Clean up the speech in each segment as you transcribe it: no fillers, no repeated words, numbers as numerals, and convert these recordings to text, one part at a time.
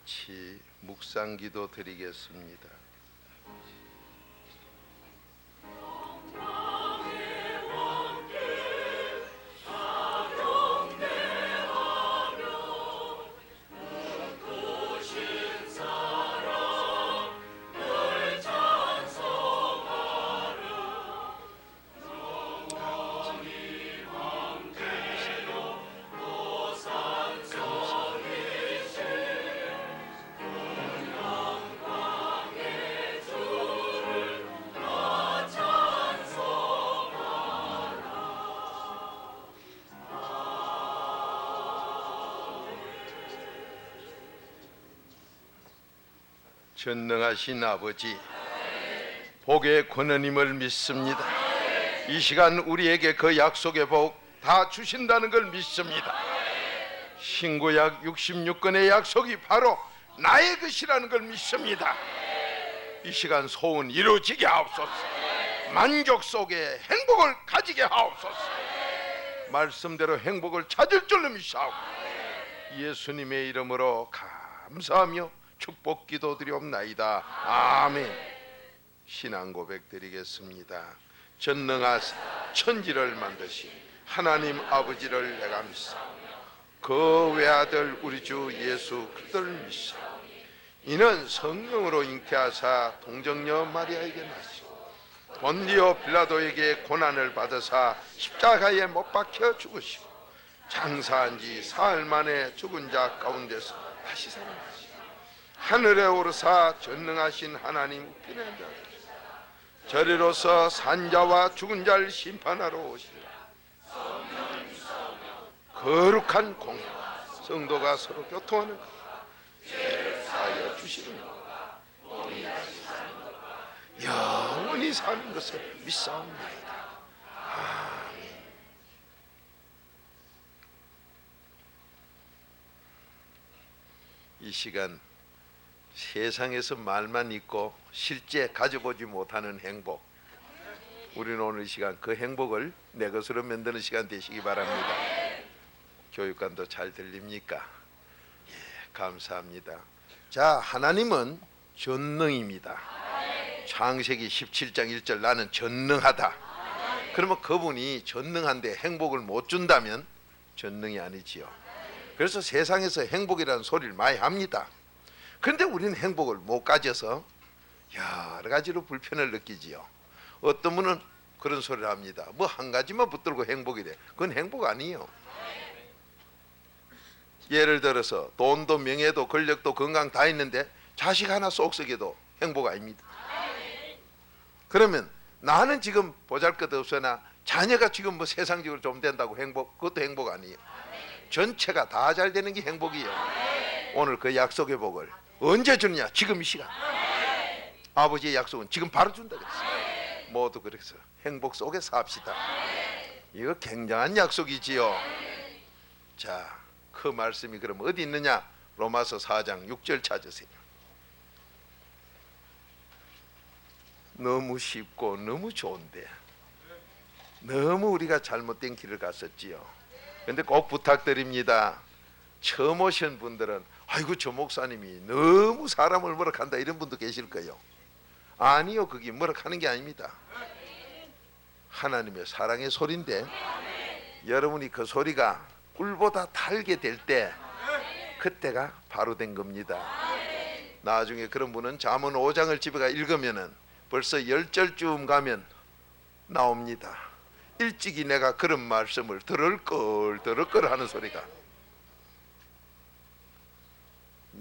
같이 묵상기도 드리겠습니다. 전능하신 아버지, 복의 권하님을 믿습니다. 이 시간 우리에게 그 약속의 복 다 주신다는 걸 믿습니다. 신구약 66권의 약속이 바로 나의 것이라는 걸 믿습니다. 이 시간 소원 이루어지게 하옵소서. 만족 속에 행복을 가지게 하옵소서. 말씀대로 행복을 찾을 줄로 믿사오고 예수님의 이름으로 감사하며 축복 기도드리옵나이다. 아멘. 신앙 고백 드리겠습니다. 전능하사 천지를 만드신 하나님 아버지를 내가 믿사오며 그 외아들 우리 주 예수 그리스도를 믿사오며 이는 성령으로 잉태하사 동정녀 마리아에게 나시고 본디오 빌라도에게 고난을 받으사 십자가에 못 박혀 죽으시고 장사한 지 사흘 만에 죽은 자 가운데서 다시 살아나시고 하늘에 오르사 전능하신 하나님 우편에 앉아 저리로서 산자와 죽은 자를 심판하러 오시라. 거룩한 공회 성도가 서로 교통하는 것 죄를 사하여 주시는 것 영원히 사는 것을 믿사옵나이다. 아멘. 이 시간 세상에서 말만 있고 실제 가져보지 못하는 행복, 우리는 오늘 이 시간 그 행복을 내 것으로 만드는 시간 되시기 바랍니다. 교육관도 잘 들립니까? 예, 감사합니다. 자, 하나님은 전능입니다. 창세기 17장 1절 나는 전능하다. 그러면 그분이 전능한데 행복을 못 준다면 전능이 아니지요. 그래서 세상에서 행복이라는 소리를 많이 합니다. 그런데 우리는 행복을 못 가져서 여러 가지로 불편을 느끼지요. 어떤 분은 그런 소리를 합니다. 뭐 한 가지만 붙들고 행복이래. 그건 행복 아니에요. 예를 들어서 돈도 명예도 권력도 건강 다 있는데 자식 하나 쏙썩여도 행복 아닙니다. 그러면 나는 지금 보잘것없으나 자녀가 지금 뭐 세상적으로 좀 된다고 행복, 그것도 행복 아니에요. 전체가 다 잘 되는 게 행복이에요. 오늘 그 약속의 복을 언제 주느냐? 지금 이 시간. 아버지의 약속은 지금 바로 준다 그랬어요. 모두 그래서 행복 속에 삽시다. 이거 굉장한 약속이지요. 자, 그 말씀이 그럼 어디 있느냐? 로마서 4장 6절 찾으세요. 너무 쉽고 너무 좋은데 너무 우리가 잘못된 길을 갔었지요. 근데 꼭 부탁드립니다. 처음 오신 분들은 아이고 저 목사님이 너무 사람을 뭐라한다 이런 분도 계실 거예요. 아니요, 그게 뭐라하는 게 아닙니다. 하나님의 사랑의 소리인데 여러분이 그 소리가 꿀보다 달게 될 때 그때가 바로 된 겁니다. 나중에 그런 분은 잠언 5장을 집에 가 읽으면은 벌써 10절쯤 가면 나옵니다. 일찍이 내가 그런 말씀을 들을 걸 하는 소리가.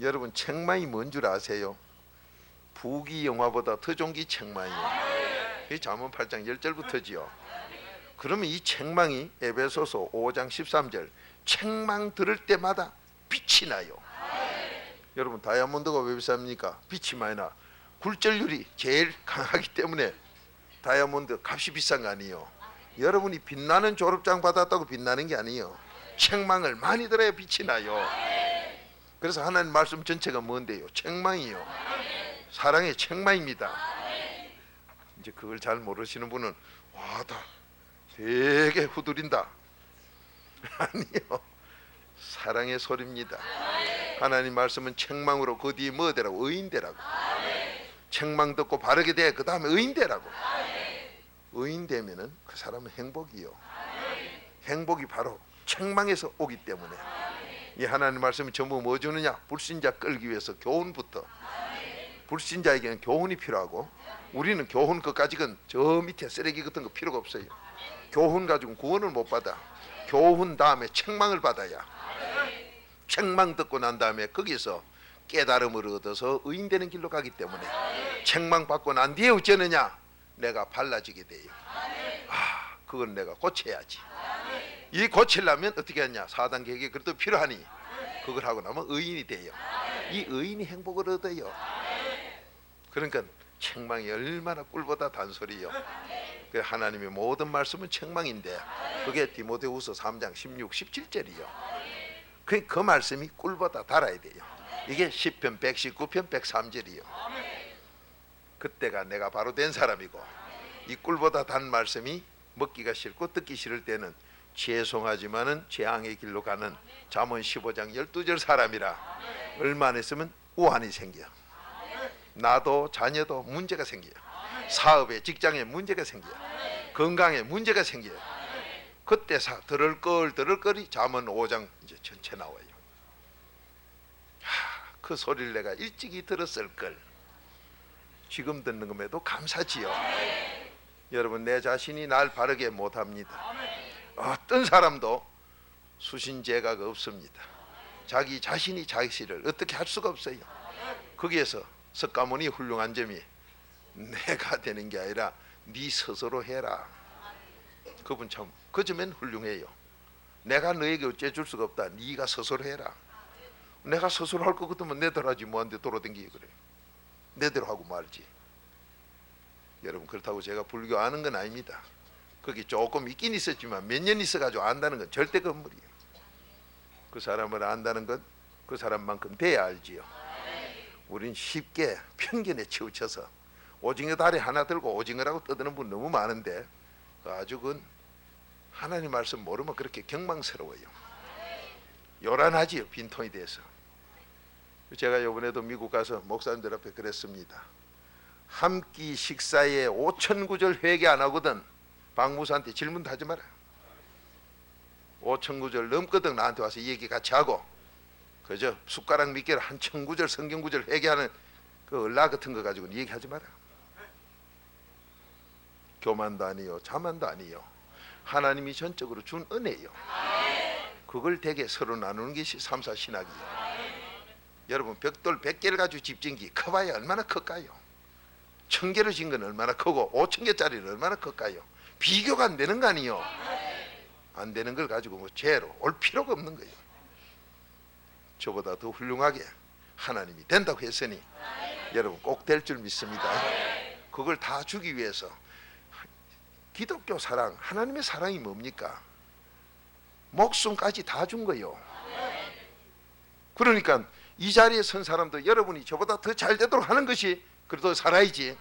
여러분 책망이 뭔 줄 아세요? 부귀 영화보다 더 좋은 게 책망이에요. 이 잠언 8장 10절부터지요. 그러면 이 책망이 에베소서 5장 13절 책망 들을 때마다 빛이 나요. 여러분 다이아몬드가 왜 비쌉니까? 빛이 많이 나. 굴절률이 제일 강하기 때문에 다이아몬드 값이 비싼 거 아니에요. 여러분이 빛나는 졸업장 받았다고 빛나는 게 아니에요. 책망을 많이 들어야 빛이 나요. 그래서 하나님 말씀 전체가 뭔데요? 책망이요. 사랑의 책망입니다. 이제 그걸 잘 모르시는 분은 와, 다 되게 후들인다. 아니요, 사랑의 소리입니다. 하나님 말씀은 책망으로 그 뒤에 뭐 되라고? 의인 되라고. 책망 듣고 바르게 돼. 그 다음에 의인 되라고. 의인 되면은 그 사람은 행복이요. 행복이 바로 책망에서 오기 때문에 이 하나님 말씀이 전부 뭐 주느냐? 불신자 끌기 위해서 교훈부터. 불신자에게는 교훈이 필요하고 우리는 교훈 그까지는 저 밑에 쓰레기 같은 거 필요가 없어요. 교훈 가지고 구원을 못 받아. 교훈 다음에 책망을 받아야. 책망 듣고 난 다음에 거기서 깨달음을 얻어서 의인되는 길로 가기 때문에 책망 받고 난 뒤에 어쩌느냐? 내가 발라지게 돼요. 아, 그건 내가 고쳐야지. 이 고치려면 어떻게 하냐? 4단계가 그래도 필요하니 그걸 하고 나면 의인이 돼요. 이 의인이 행복을 얻어요. 그러니까 책망이 얼마나 꿀보다 단소리요. 그 하나님의 모든 말씀은 책망인데 그게 디모데후서 3장 16, 17절이요. 그 말씀이 꿀보다 달아야 돼요. 이게 시편 119편 103절이요. 그때가 내가 바로 된 사람이고 이 꿀보다 단 말씀이 먹기가 싫고 듣기 싫을 때는 죄송하지만은 재앙의 길로 가는 잠언 15장 12절 사람이라 얼마 안 있으면 우환이 생겨. 나도 자녀도 문제가 생겨요. 사업에 직장에 문제가 생겨요. 건강에 문제가 생겨요. 그때 들을 거리 잠언 5장 이제 전체 나와요. 그 소리를 내가 일찍이 들었을 걸. 지금 듣는 것에도 감사지요. 여러분 내 자신이 날 바르게 못합니다. 어떤 사람도 수신제가 없습니다. 자기 자신이 자신을 어떻게 할 수가 없어요. 거기에서 석가모니 훌륭한 점이 내가 되는 게 아니라 네 스스로 해라. 그분 참 그 점엔 훌륭해요. 내가 너에게 어째 줄 수가 없다. 네가 스스로 해라. 내가 스스로 할 것 같으면 내대로 하지 뭐한테 돌아다니기 그래. 내대로 하고 말지. 여러분 그렇다고 제가 불교 아는 건 아닙니다. 거기 조금 있긴 있었지만 몇 년 있어가지고 안다는 건 절대 건물이에요. 그 사람을 안다는 건 그 사람만큼 돼야 알지요. 우린 쉽게 편견에 치우쳐서 오징어 다리 하나 들고 오징어라고 떠드는 분 너무 많은데 아주 그 하나님 말씀 모르면 그렇게 경망스러워요. 요란하지요. 빈통에 대해서. 제가 이번에도 미국 가서 목사님들 앞에 그랬습니다. 한 끼 식사에 5,000구절 회개 안 하거든 박무사한테 질문도 하지 마라. 5,000구절 넘거든 나한테 와서 얘기 같이 하고 그저 숟가락 몇 개를 한 1,000구절 성경구절 회개하는 그 얼라 같은 거 가지고 얘기하지 마라. 교만도 아니요 자만도 아니요 하나님이 전적으로 준 은혜요. 그걸 되게 서로 나누는 것이 삼사 신학이요. 여러분 벽돌 100개를 가지고 집 짓기 커봐야 얼마나 클까요? 1,000개를 진 건 얼마나 크고 5,000개짜리는 얼마나 클까요? 비교가 안 되는 거 아니요. 안 되는 걸 가지고 뭐 죄로 올 필요가 없는 거예요. 저보다 더 훌륭하게 하나님이 된다고 했으니 여러분 꼭 될 줄 믿습니다. 그걸 다 주기 위해서 기독교 사랑, 하나님의 사랑이 뭡니까? 목숨까지 다 준 거예요. 그러니까 이 자리에 선 사람도 여러분이 저보다 더 잘 되도록 하는 것이 그래도 살아야지.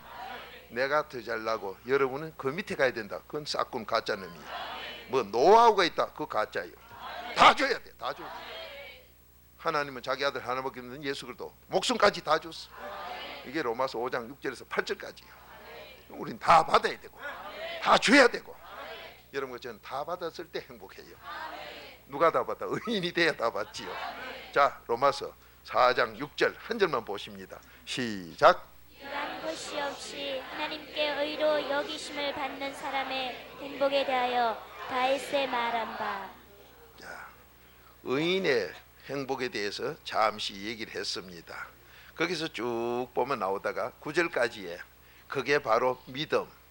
내가 더 잘나고 여러분은 그 밑에 가야 된다. 그건 싹군 가짜 놈이야. 뭐 노하우가 있다. 그거 가짜예요. 다 줘야 돼. 다 줘. 하나님은 자기 아들 하나밖에 없는 예수 그리스도 목숨까지 다 줬어. 이게 로마서 5장 6절에서 8절까지예요. 우린 다 받아야 되고 다 줘야 되고 여러분 저는 다 받았을 때 행복해요. 누가 다 받아? 의인이 돼야 다 받지요. 자 로마서 4장 6절 한 절만 보십니다. 시작. 이러한 것이 없이 하나님께 의로 여기심을 받는 사람의 행복에 대하여 다윗의 말한 바. 자, 의인의 행복에 대해서 잠시 얘기를 했습니다. 거기서 쭉 보면 나오다가 9절까지에 그게 바로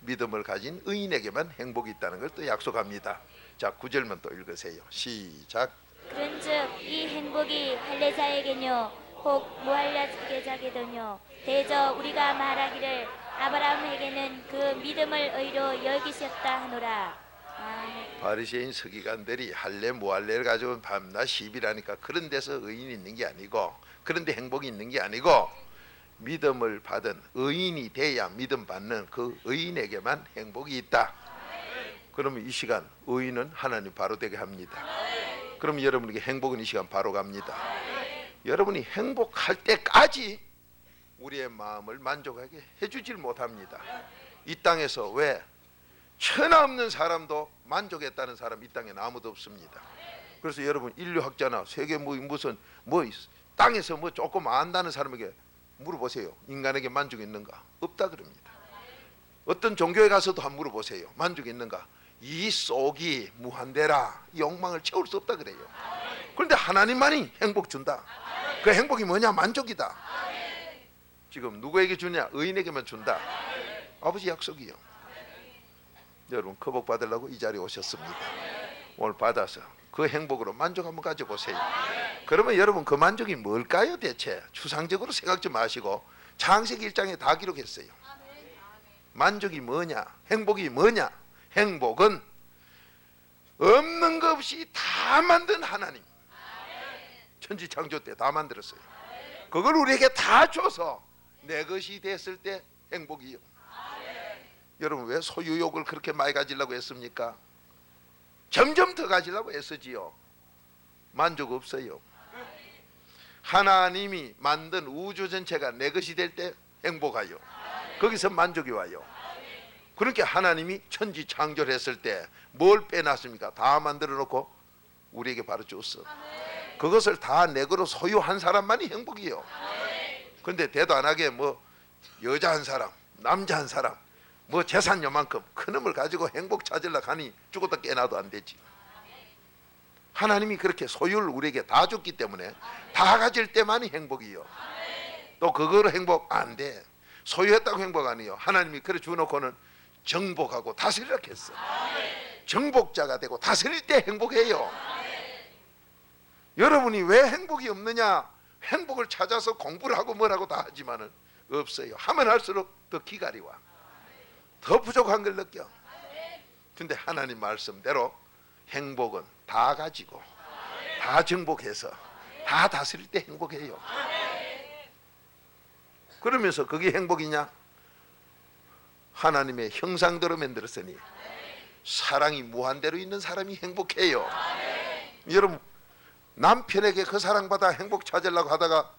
믿음을 가진 의인에게만 행복이 있다는 걸 또 약속합니다. 자 9절만 또 읽으세요. 시작. 그런즉 이 행복이 할례자에게뇨 혹 무할례자에게뇨 대저 우리가 말하기를 아브라함에게는 그 믿음을 의로 여기셨다 하노라. 아멘. 바리새인 서기관들이 할례 무할례를 가지고 밤낮 시비라니까 그런 데서 의인이 있는 게 아니고 그런 데 행복이 있는 게 아니고 믿음을 받은 의인이 돼야 믿음 받는 그 의인에게만 행복이 있다. 그러면 이 시간 의인은 하나님 바로 되게 합니다. 그럼 여러분에게 행복은 이 시간 바로 갑니다. 여러분이 행복할 때까지 우리의 마음을 만족하게 해주질 못합니다. 이 땅에서 왜 천하 없는 사람도 만족했다는 사람 이 땅에는 아무도 없습니다. 그래서 여러분 인류학자나 세계 무슨 땅에서 조금 안다는 사람에게 물어보세요. 인간에게 만족이 있는가? 없다 그럽니다. 어떤 종교에 가서도 한번 물어보세요. 만족이 있는가? 이 속이 무한대라. 이 욕망을 채울 수 없다 그래요. 그런데 하나님만이 행복 준다. 그 행복이 뭐냐? 만족이다. 지금 누구에게 주냐? 의인에게만 준다. 아버지 약속이요. 여러분 거복 받으려고 이 자리에 오셨습니다. 오늘 받아서 그 행복으로 만족 한번 가져보세요. 그러면 여러분 그 만족이 뭘까요? 대체 추상적으로 생각지 마시고 창세기 1장에 다 기록했어요. 만족이 뭐냐? 행복이 뭐냐? 행복은 없는 것 없이 다 만든 하나님, 천지 창조 때 다 만들었어요. 그걸 우리에게 다 줘서 내 것이 됐을 때 행복이요. 여러분 왜 소유욕을 그렇게 많이 가지려고 했습니까? 점점 더 가지려고 애쓰지요. 만족 없어요. 하나님이 만든 우주 전체가 내 것이 될 때 행복하여. 거기서 만족이 와요. 그렇게 하나님이 천지 창조를 했을 때 뭘 빼놨습니까? 다 만들어 놓고 우리에게 바로 줬어. 그것을 다 내 거로 소유한 사람만이 행복이요. 그런데 대도 안 하게 여자 한 사람, 남자 한 사람, 재산 요만큼 큰 놈을 가지고 행복 찾으려고 하니 죽었다 깨나도 안 되지. 하나님이 그렇게 소유를 우리에게 다 줬기 때문에 다 가질 때만이 행복이요. 또 그거로 행복 안 돼. 소유했다고 행복 아니요. 하나님이 그래 주놓고는 정복하고 다스리라 했어. 정복자가 되고 다스릴 때 행복해요. 여러분이 왜 행복이 없느냐? 행복을 찾아서 공부를 하고 뭘 하고 다 하지만은 없어요. 하면 할수록 더 기갈이 와. 더 부족한 걸 느껴. 근데 하나님 말씀대로 행복은 다 가지고 다 정복해서 다 다스릴 때 행복해요. 그러면서 그게 행복이냐? 하나님의 형상대로 만들었으니 사랑이 무한대로 있는 사람이 행복해요. 여러분 남편에게 그 사랑받아 행복 찾으려고 하다가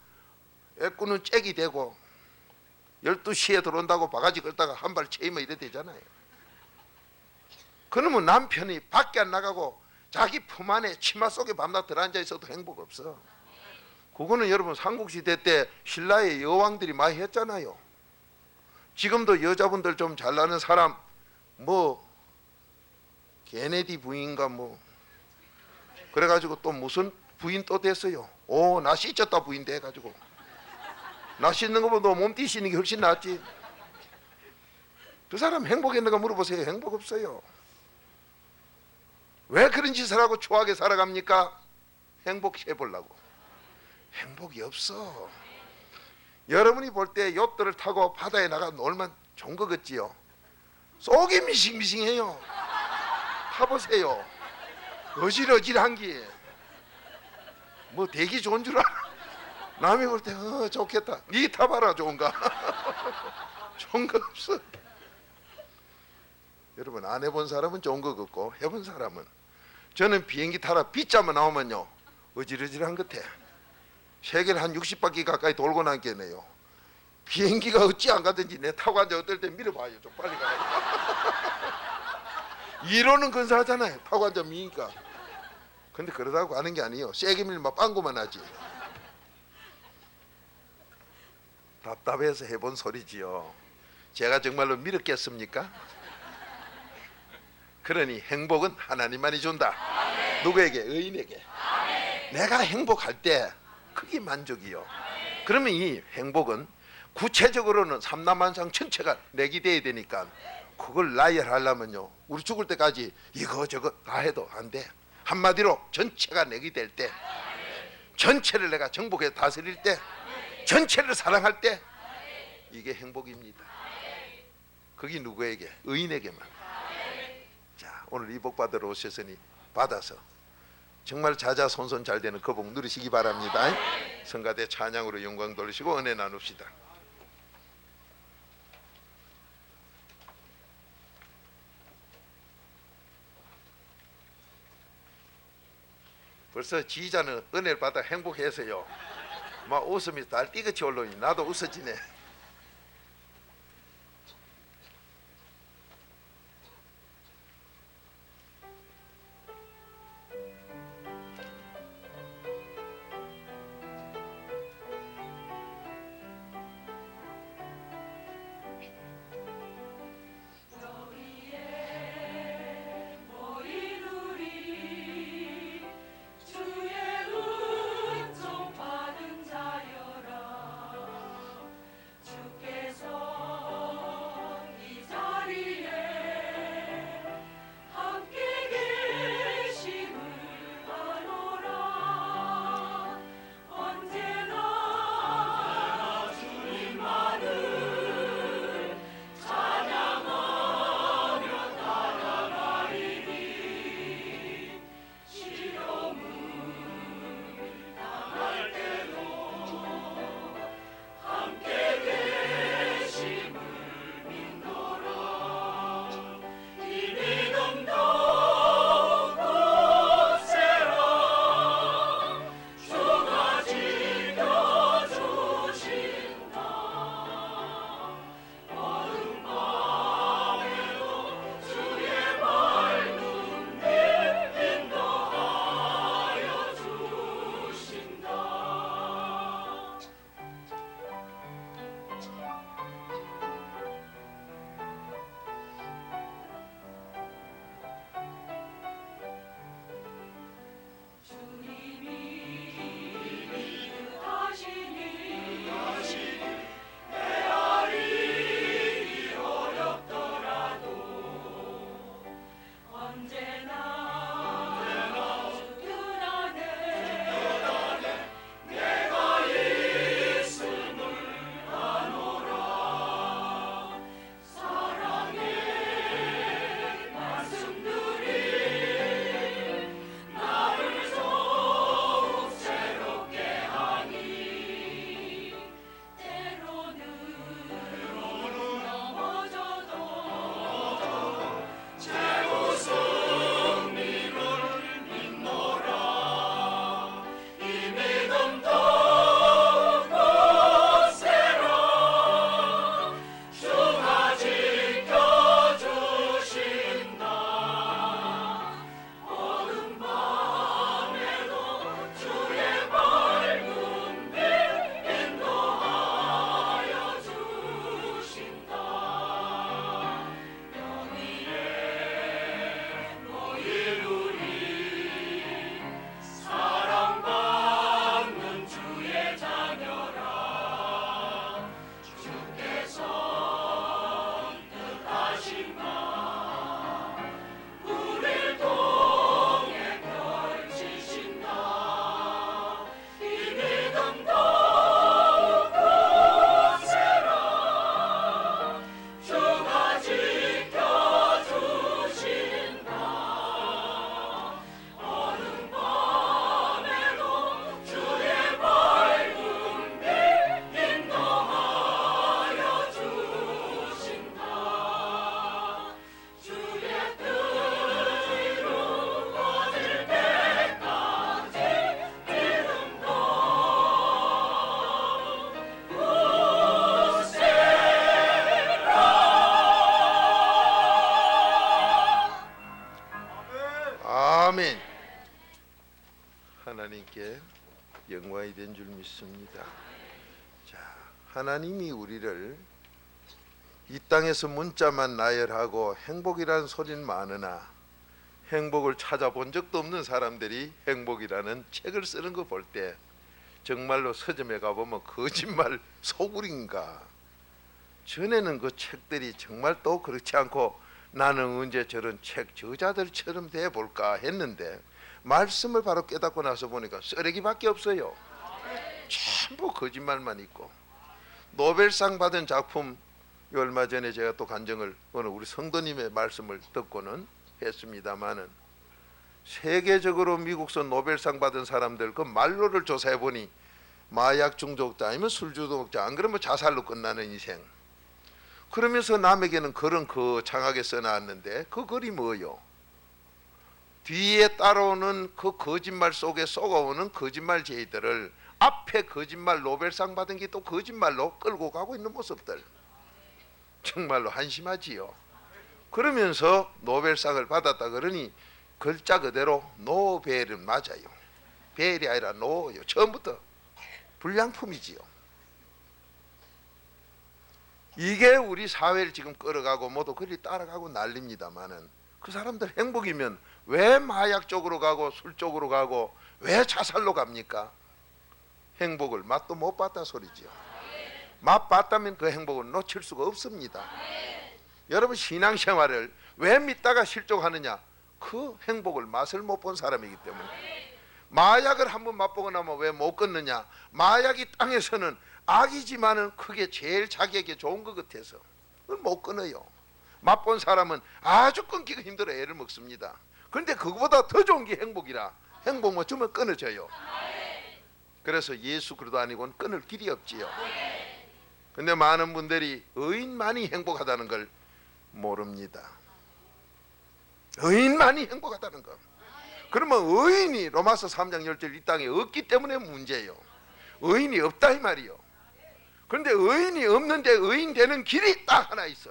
애꾸는 잭이 되고 12시에 들어온다고 바가지 걸다가 한 발 채이면 이래 되잖아요. 그러면 남편이 밖에 안 나가고 자기 품 안에 치마 속에 밤낮 들어앉아 있어도 행복 없어. 그거는 여러분 삼국시대 때 신라의 여왕들이 많이 했잖아요. 지금도 여자분들 좀 잘나는 사람 케네디 부인가 그래가지고 또 무슨 부인 또 됐어요. 나 씻었다 부인 돼가지고 나 씻는 것보다 몸띠 씻는 게 훨씬 낫지. 그 사람 행복했는가 물어보세요. 행복 없어요. 왜 그런 짓을 하고 추하게 살아갑니까? 행복해보려고. 행복이 없어. 여러분이 볼 때 요트를 타고 바다에 나가 놀면 좋은 거 같지요? 속이 미싱미싱해요. 타보세요. 어질어질한 게 되기 좋은 줄 알아. 남이 볼 때 좋겠다. 니 타봐라 좋은가? 좋은 거 없어. 여러분 안 해본 사람은 좋은 거 같고 해본 사람은, 저는 비행기 타러 빗자만 나오면요 어질어질한 것 같아. 세계를 한 60바퀴 가까이 돌고 난게네요. 비행기가 어찌 안 가든지 내 타고 앉아 어떨 때 밀어봐요. 좀 빨리 가라. 이론은 근사하잖아요. 타고 앉아 미니까. 근데 그러다고 가는 게 아니에요. 세게 밀면 빵꾸만 하지. 답답해서 해본 소리지요. 제가 정말로 밀었겠습니까? 그러니 행복은 하나님만이 준다. 누구에게? 의인에게. 내가 행복할 때 그게 만족이요. 그러면 이 행복은 구체적으로는 삼라만상 전체가 내기 돼야 되니까 그걸 나열하려면요 우리 죽을 때까지 이거저거 다 해도 안 돼. 한마디로 전체가 내기 될 때, 전체를 내가 정복해 다스릴 때, 전체를 사랑할 때, 이게 행복입니다. 그게 누구에게? 의인에게만. 자, 오늘 이 복 받으러 오셨으니 받아서 정말 자자손손 잘 되는 그 복 누리시기 바랍니다. 성가대 찬양으로 영광 돌리시고 은혜 나눕시다. 벌써 지휘자는 은혜를 받아 행복해서요 막 웃음이 달띠같이 올라오니 나도 웃어지네. 아멘. 하나님께 영광이 된 줄 믿습니다. 자, 하나님이 우리를 이 땅에서 문자만 나열하고 행복이라는 소리는 많으나 행복을 찾아본 적도 없는 사람들이 행복이라는 책을 쓰는 거 볼 때 정말로 서점에 가보면 거짓말 소굴인가. 전에는 그 책들이 정말 또 그렇지 않고 나는 언제 저런 책 저자들처럼 돼볼까 했는데 말씀을 바로 깨닫고 나서 보니까 쓰레기밖에 없어요. 전부 거짓말만 있고. 노벨상 받은 작품, 얼마 전에 제가 또 간증을 어느 우리 성도님의 말씀을 듣고는 했습니다마는 세계적으로 미국서 노벨상 받은 사람들 그 말로를 조사해 보니 마약 중독자 아니면 술 중독자, 안 그러면 자살로 끝나는 인생. 그러면서 남에게는 그런 거창하게 써놨는데 그 글이 뭐요? 뒤에 따라오는 그 거짓말 속에 쏘아오는 거짓말 제의들을 앞에 거짓말 노벨상 받은 게 또 거짓말로 끌고 가고 있는 모습들 정말로 한심하지요. 그러면서 노벨상을 받았다 그러니 글자 그대로 노벨은 맞아요. 벨이 아니라 노요. 처음부터 불량품이지요. 이게 우리 사회를 지금 끌어가고 모두 그리 따라가고 난립니다마는 그 사람들 행복이면 왜 마약 쪽으로 가고 술 쪽으로 가고 왜 자살로 갑니까? 행복을 맛도 못 봤다 소리지요. 맛 봤다면 그 행복을 놓칠 수가 없습니다. 여러분 신앙생활을 왜 믿다가 실족하느냐? 그 행복을 맛을 못 본 사람이기 때문에. 마약을 한번 맛보고 나면 왜 못 끊느냐? 마약이 땅에서는 악이지만은 그게 제일 자기에게 좋은 것 같아서 그걸 못 끊어요. 맛본 사람은 아주 끊기가 힘들어 애를 먹습니다. 그런데 그거보다 더 좋은 게 행복이라 행복만 주면 끊어져요. 그래서 예수 그리스도 아니고는 끊을 길이 없지요. 근데 많은 분들이 의인만이 행복하다는 걸 모릅니다. 의인만이 행복하다는 것. 그러면 의인이 로마서 3장 10절 이 땅에 없기 때문에 문제예요. 의인이 없다 이 말이요. 그런데 의인이 없는데 의인 되는 길이 딱 하나 있어.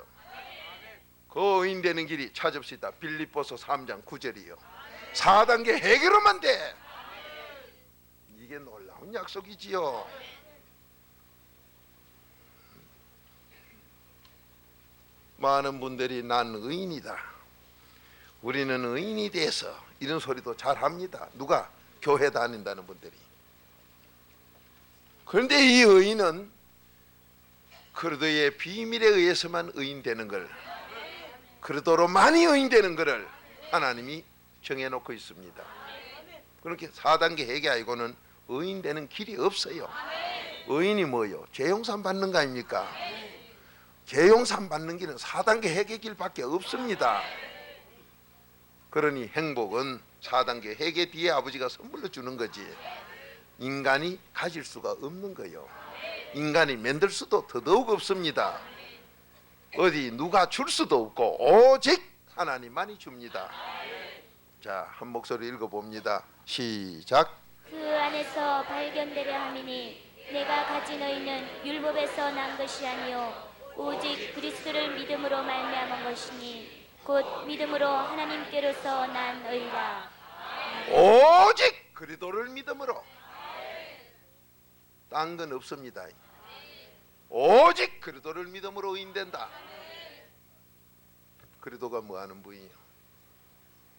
그 의인 되는 길이 찾읍시다. 빌립보서 3장 9절이요. 4단계 해결하면 돼. 이게 놀라운 약속이지요. 많은 분들이 난 의인이다. 우리는 의인이 돼서 이런 소리도 잘 합니다. 누가? 교회 다닌다는 분들이. 그런데 이 의인은 그리스도의 비밀에 의해서만 의인 되는 걸, 그리스도로 많이 의인 되는 것을 하나님이 정해놓고 있습니다. 그렇게 4단계 회개 아니고는 의인 되는 길이 없어요. 의인이 뭐요? 죄용산 받는 거 아닙니까? 죄용산 받는 길은 4단계 회개 길밖에 없습니다. 그러니 행복은 4단계 회개 뒤에 아버지가 선물로 주는 거지 인간이 가질 수가 없는 거예요. 인간이 만들 수도 더더욱 없습니다. 어디 누가 줄 수도 없고 오직 하나님만이 줍니다. 자, 한 목소리 읽어봅니다. 시작. 그 안에서 발견되려 함이니 내가 가진 의는 율법에서 난 것이 아니요 오직 그리스도를 믿음으로 말미암은 것이니 곧 믿음으로 하나님께로서 난 의라. 오직 그리스도를 믿음으로. 딴 건 없습니다. 오직 그리스도를 믿음으로 의인된다. 그리스도가 뭐하는 분이요?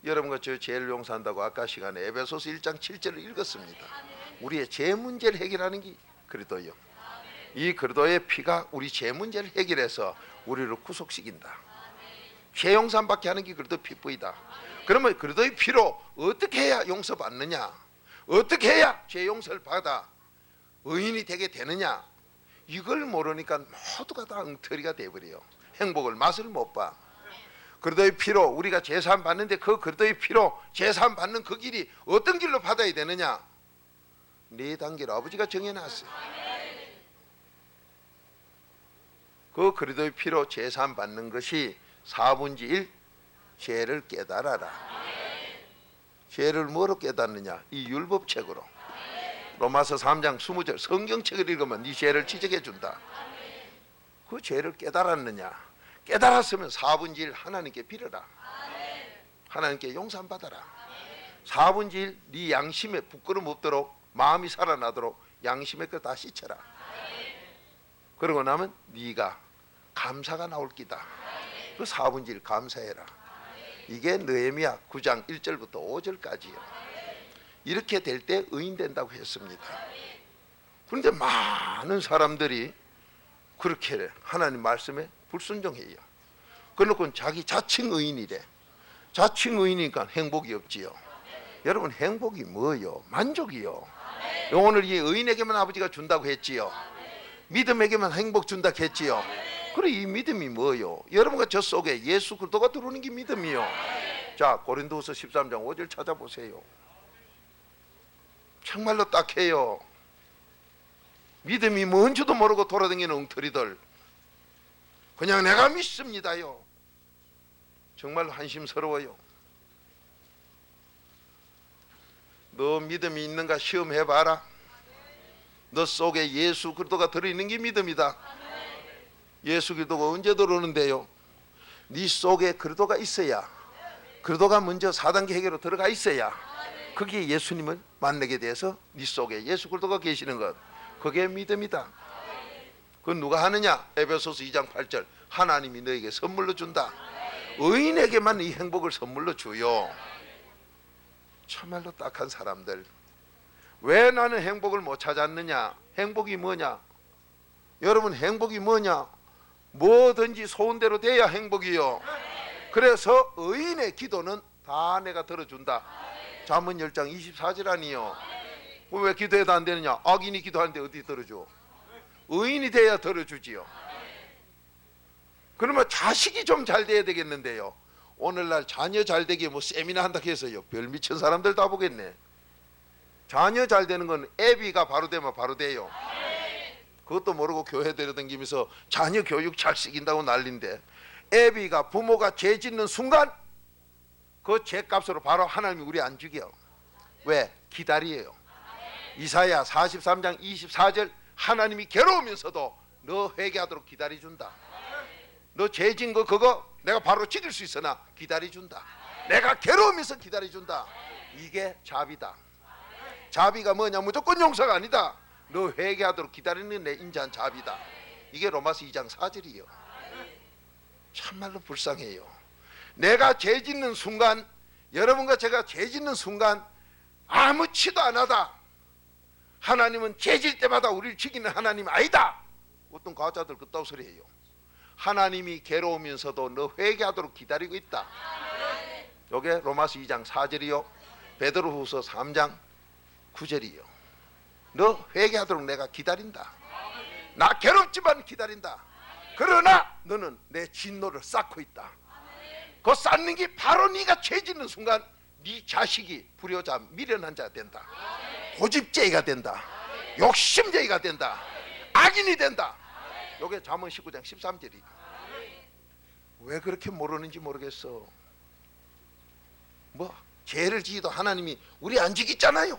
여러분과 저 죄를 용서한다고 아까 시간에 에베소서 1장 7절을 읽었습니다. 우리의 죄 문제를 해결하는 게 그리스도요. 이 그리스도의 피가 우리 죄 문제를 해결해서 우리를 구속시킨다. 죄 용서받게 하는 게 그리스도 피부이다. 그러면 그리스도의 피로 어떻게 해야 용서받느냐? 어떻게 해야 죄 용서를 받아 의인이 되게 되느냐? 이걸 모르니까 모두가 다 엉터리가 돼버려요. 행복을 맛을 못 봐. 그리스도의 피로 우리가 제사함 받는데 그 그리스도의 피로 제사함 받는 그 길이 어떤 길로 받아야 되느냐? 4단계로 아버지가 정해놨어요. 그 그리스도의 피로 제사함 받는 것이 4분의 1 죄를 깨달아라. 죄를 뭐로 깨닫느냐? 이 율법책으로. 로마서 3장 20절 성경책을 읽으면 네 죄를 지적해 준다. 그 죄를 깨달았느냐? 깨달았으면 4분의 1 하나님께 빌어라. 하나님께 용서 받아라. 4분의 1 네 양심에 부끄럼 없도록 마음이 살아나도록 양심의 것 다 씻쳐라. 그러고 나면 네가 감사가 나올 기다. 그 4분의 1 감사해라. 이게 느헤미야 9장 1절부터 5절까지요. 이렇게 될 때 의인 된다고 했습니다. 그런데 많은 사람들이 그렇게 하나님 말씀에 불순종해요. 그러고 자기 자칭 의인이래. 자칭 의인이니까 행복이 없지요. 여러분 행복이 뭐요? 만족이요. 오늘 이 의인에게만 아버지가 준다고 했지요. 믿음에게만 행복 준다고 했지요. 그래 이 믿음이 뭐요? 여러분과 저 속에 예수 그리스도가 들어오는 게 믿음이요. 자, 고린도후서 13장 5절 찾아보세요. 정말로 딱해요. 믿음이 뭔지도 모르고 돌아다니는 엉터리들. 그냥 내가 믿습니다요. 정말로 한심스러워요. 너 믿음이 있는가 시험해봐라. 너 속에 예수 그리스도가 들어있는 게 믿음이다. 예수 그리스도가 언제 들어오는데요? 네 속에 그리스도가 있어야, 그리스도가 먼저 4단계 해결로 들어가 있어야 그게 예수님을 만나게 돼서 네 속에 예수 그리스도가 계시는 것, 그게 믿음이다. 그건 누가 하느냐? 에베소서 2장 8절, 하나님이 너에게 선물로 준다. 의인에게만 이 행복을 선물로 주요. 참말로 딱한 사람들, 왜 나는 행복을 못 찾았느냐? 행복이 뭐냐? 여러분, 행복이 뭐냐? 뭐든지 소원대로 돼야 행복이요. 그래서 의인의 기도는 다 내가 들어준다. 잠언 10장 24절 아니요. 왜 기도해도 안 되느냐? 악인이 기도하는데 어디 들어줘? 의인이 돼야 들어주지요. 그러면 자식이 좀 잘 돼야 되겠는데요. 오늘날 자녀 잘 되게 뭐 세미나 한다고 해서요, 별 미친 사람들 다 보겠네. 자녀 잘 되는 건 애비가 바로 되면 바로 돼요. 그것도 모르고 교회 데려다니면서 자녀 교육 잘 시킨다고 난린데, 애비가 부모가 죄 짓는 순간 그 죄값으로 바로 하나님이 우리 안 죽여. 왜? 기다려요. 이사야 43장 24절, 하나님이 괴로우면서도 너 회개하도록 기다려준다. 너 죄 진 거 그거 내가 바로 지킬 수 있으나 기다려준다. 내가 괴로우면서 기다려준다. 이게 자비다. 자비가 뭐냐? 무조건 용서가 아니다. 너 회개하도록 기다리는 내 인자한 자비다. 이게 로마서 2장 4절이요. 참말로 불쌍해요. 내가 죄 짓는 순간, 여러분과 제가 죄 짓는 순간 아무치도 안 하다. 하나님은 죄 질 때마다 우리를 지키는 하나님 아니다. 어떤 과자들 그따위 소리 해요. 하나님이 괴로우면서도 너 회개하도록 기다리고 있다. 요게 로마서 2장 4절이요. 베드로후서 3장 9절이요. 너 회개하도록 내가 기다린다. 나 괴롭지만 기다린다. 그러나 너는 내 진노를 쌓고 있다. 그 쌓는 게 바로 네가 죄 짓는 순간 네 자식이 불효자, 미련한 자가 된다. 고집쟁이가 된다. 욕심쟁이가 된다. 악인이 된다. 요게 잠언 19장 13절이. 왜 그렇게 모르는지 모르겠어. 뭐 죄를 지어도 하나님이 우리 안 죽이잖아요.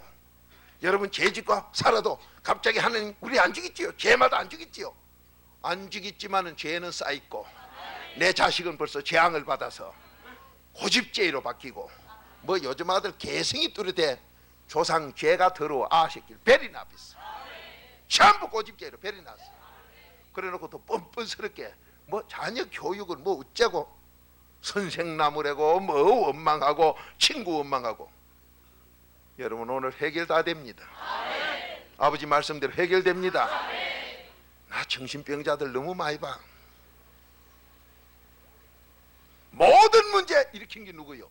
여러분, 죄 짓고 살아도 갑자기 하나님 우리 안 죽이지요. 죄마다 안 죽이지요. 안 죽이지만은 죄는 쌓이고, 내 자식은 벌써 재앙을 받아서 고집죄로 바뀌고, 뭐 요즘 아들 개성이 뚜렷해. 조상 죄가 더러워 아새끼를 베리 나비스 전부 고집죄로 베리 났어. 그래놓고 또 뻔뻔스럽게 뭐 자녀 교육은 뭐 어쩌고, 선생 나무래고 뭐 원망하고 친구 원망하고. 여러분, 오늘 해결 다 됩니다. 아버지 말씀대로 해결됩니다. 나 정신병자들 너무 많이 봐. 모든 문제 일으킨 게 누구요?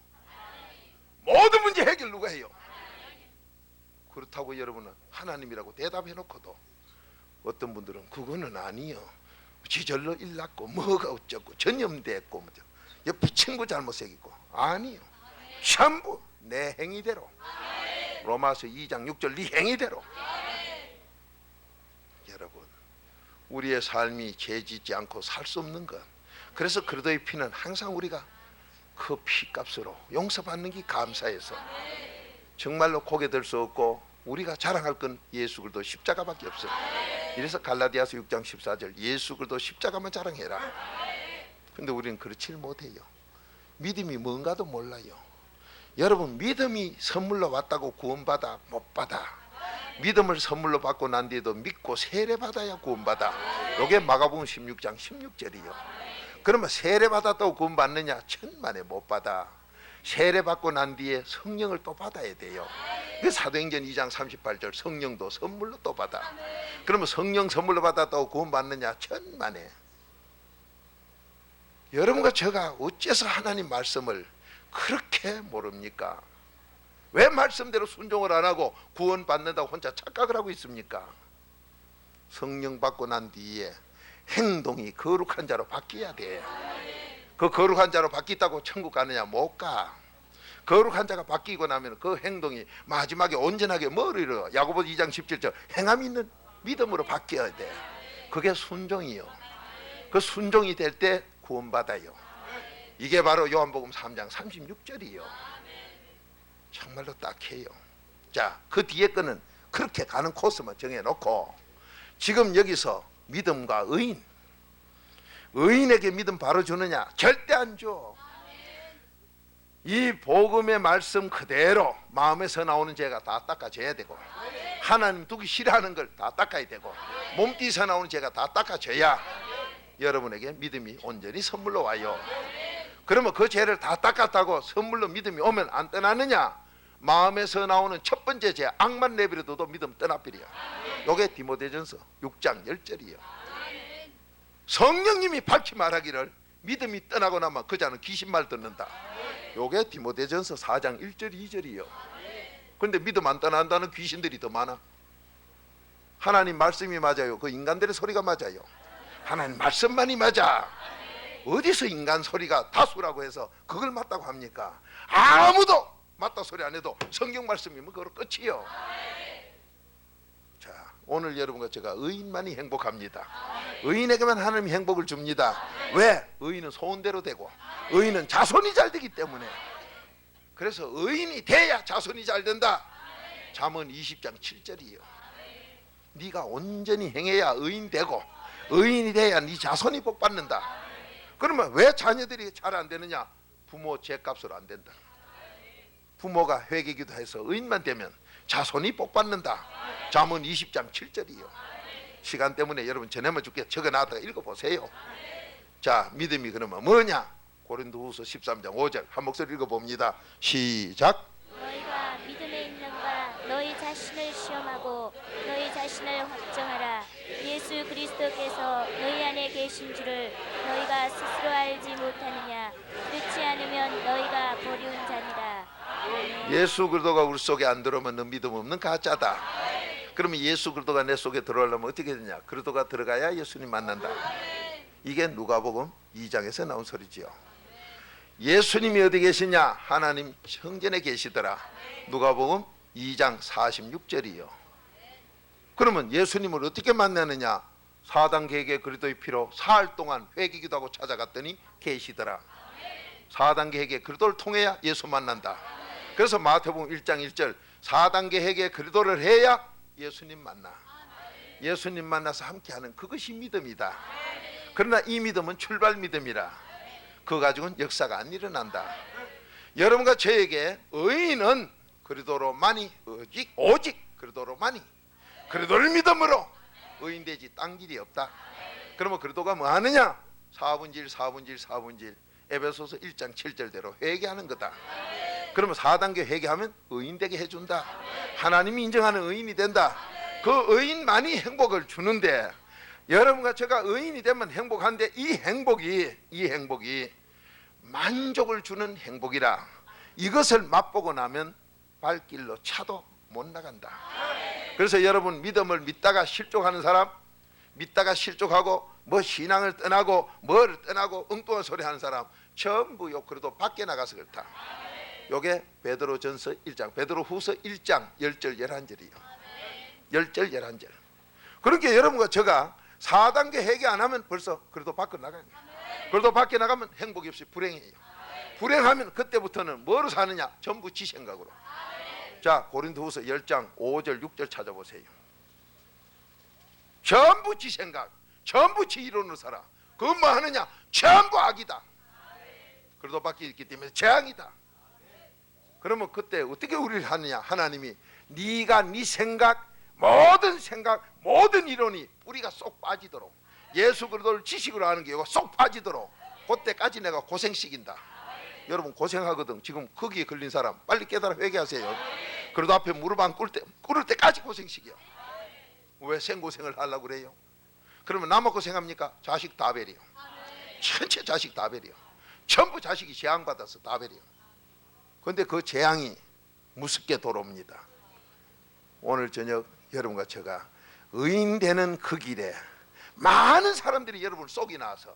모든 문제 해결 누가 해요? 그렇다고 여러분은 하나님이라고 대답해 놓고도 어떤 분들은 그거는 아니요, 지절로 일났고 뭐가 어쩌고 전염됐고 뭐 옆에 친구 잘못 새기고. 아니요, 전부 내 행위대로. 로마서 2장 6절 네 행위대로. 여러분, 우리의 삶이 죄 짓지 않고 살 수 없는 것. 그래서 그리스도의 피는 항상 우리가 그 피값으로 용서받는 게 감사해서 정말로 고개 들 수 없고, 우리가 자랑할 건 예수 그리스도 십자가밖에 없어요. 이래서 갈라디아서 6장 14절 예수 그리스도 십자가만 자랑해라. 근데 우리는 그렇지 못해요. 믿음이 뭔가도 몰라요. 여러분, 믿음이 선물로 왔다고 구원받아? 못 받아. 믿음을 선물로 받고 난 뒤에도 믿고 세례받아야 구원받아. 요게 마가복음 16장 16절이요. 그러면 세례받았다고 구원받느냐? 천만에 못 받아. 세례받고 난 뒤에 성령을 또 받아야 돼요. 그 사도행전 2장 38절 성령도 선물로 또 받아. 그러면 성령 선물로 받았다고 구원받느냐? 천만에. 여러분과 제가 어째서 하나님 말씀을 그렇게 모릅니까? 왜 말씀대로 순종을 안 하고 구원받는다고 혼자 착각을 하고 있습니까? 성령 받고 난 뒤에 행동이 거룩한 자로 바뀌어야 돼. 그 거룩한 자로 바뀌었다고 천국 가느냐? 못 가. 거룩한 자가 바뀌고 나면 그 행동이 마지막에 온전하게 뭘 이뤄? 야고보 2장 17절 행함 있는 믿음으로 바뀌어야 돼. 그게 순종이요. 그 순종이 될 때 구원받아요. 이게 바로 요한복음 3장 36절이요. 정말로 딱해요. 자, 그 뒤에 거는 그렇게 가는 코스만 정해놓고 지금 여기서 믿음과 의인에게 믿음 바로 주느냐? 절대 안 줘. 이 복음의 말씀 그대로 마음에서 나오는 죄가 다 닦아져야 되고, 하나님 두기 싫어하는 걸 다 닦아야 되고, 몸띠에서 나오는 죄가 다 닦아져야 여러분에게 믿음이 온전히 선물로 와요. 그러면 그 죄를 다 닦았다고 선물로 믿음이 오면 안 떠나느냐? 마음에서 나오는 첫 번째 죄, 악만 내버려둬도 믿음 떠나버려. 요게 디모데전서 6장 10절이요. 성령님이 밝히 말하기를 믿음이 떠나고 나면 그 자는 귀신 말 듣는다. 요게 디모데전서 4장 1절 2절이요. 그런데 믿음 안 떠난다는 귀신들이 더 많아. 하나님 말씀이 맞아요? 그 인간들의 소리가 맞아요? 하나님 말씀만이 맞아. 어디서 인간 소리가 다수라고 해서 그걸 맞다고 합니까? 아무도 맞다 소리 안 해도 성경 말씀이면 그걸로 끝이요. 자, 오늘 여러분과 제가 의인만이 행복합니다. 의인에게만 하나님이 행복을 줍니다. 왜? 의인은 소원대로 되고, 의인은 자손이 잘 되기 때문에. 그래서 의인이 돼야 자손이 잘 된다. 잠언 20장 7절이요. 네가 온전히 행해야 의인 되고, 의인이 돼야 네 자손이 복 받는다. 그러면 왜 자녀들이 잘 안 되느냐? 부모 죄값으로 안 된다. 부모가 회개기도 해서 의인만 되면 자손이 복 받는다. 잠언 20장 7절이요. 시간 때문에 여러분 전해만 줄게. 적어놨다가 읽어보세요. 자, 믿음이 그러면 뭐냐? 고린도후서 13장 5절 한 목소리 읽어봅니다. 시작. 너희가 믿음에 있는가? 너희 자신을 시험하고 너희 자신을 확정하라. 예수 그리스도께서 너희 안에 계신 줄을 너희가 스스로 알지 못하느냐? 그렇지 않으면 너희가 버리운 자니라. 아멘. 예수 그리스도가 우리 속에 안 들어오면 너 믿음 없는 가짜다. 그러면 예수 그리스도가 내 속에 들어오려면 어떻게 되냐? 그리스도가 들어가야 예수님 만난다. 이게 누가복음 2장에서 나온 소리지요. 예수님이 어디 계시냐? 하나님 성전에 계시더라. 누가복음 2장 46절이요. 그러면 예수님을 어떻게 만나느냐? 사단 계획의 그리스도의 피로 사흘 동안 회개기도 하고 찾아갔더니 계시더라. 사단 계획의 그리스도를 통해야 예수 만난다. 그래서 마태복음 1장 1절 4단계 회개 그리스도를 해야 예수님 만나. 예수님 만나서 함께하는 그것이 믿음이다. 그러나 이 믿음은 출발 믿음이라 그거 가지고는 역사가 안 일어난다. 여러분과 저에게 의인은 그리스도로만이, 오직 그리스도로만이, 그리스도를 믿음으로 의인되지 딴 길이 없다. 그러면 그리스도가 뭐 하느냐? 4분의 1 에베소서 1장 7절대로 회개하는 거다. 그러면 4단계 회개하면 의인되게 해준다. 하나님이 인정하는 의인이 된다. 그 의인만이 행복을 주는데, 여러분과 제가 의인이 되면 행복한데 이 행복이 만족을 주는 행복이라 이것을 맛보고 나면 발길로 차도 못 나간다. 그래서 여러분 믿음을 믿다가 실족하는 사람, 믿다가 실족하고 뭐 신앙을 떠나고 뭐를 떠나고 엉뚱한 소리 하는 사람 전부 요 그래도 밖에 나가서 그렇다. 요게 베드로전서 1장, 베드로후서 1장 10절 11절이요. 10절 11절. 그러니까 여러분과 제가 4단계 회개 안 하면 벌써 그래도 밖으로 나가요. 그래도 밖에 나가면 행복이 없이 불행해요. 불행하면 그때부터는 뭐로 사느냐? 전부 지 생각으로. 자, 고린도후서 10장 5절 6절 찾아보세요. 전부 지 생각, 전부 지 이론으로 살아. 그건 뭐 하느냐? 전부 악이다. 그래도 밖에 있기 때문에 재앙이다. 그러면 그때 어떻게 우리를 하느냐? 하나님이 네가 네 생각, 모든 이론이 뿌리가 쏙 빠지도록, 예수 그리스도를 지식으로 하는 게 쏙 빠지도록 그때까지 내가 고생시킨다. 여러분 고생하거든. 지금 거기에 걸린 사람 빨리 깨달아 회개하세요. 그래도 앞에 무릎 안 꿇을 때까지 고생시켜. 왜 생고생을 하려고 그래요? 그러면 나만 고생합니까? 자식 다 베려. 전체 자식 다 베려. 전부 자식이 재앙받아서 다 베려. 그런데 그 재앙이 무섭게 돌아옵니다. 오늘 저녁 여러분과 제가 의인 되는 그 길에 많은 사람들이 여러분 속이 나와서,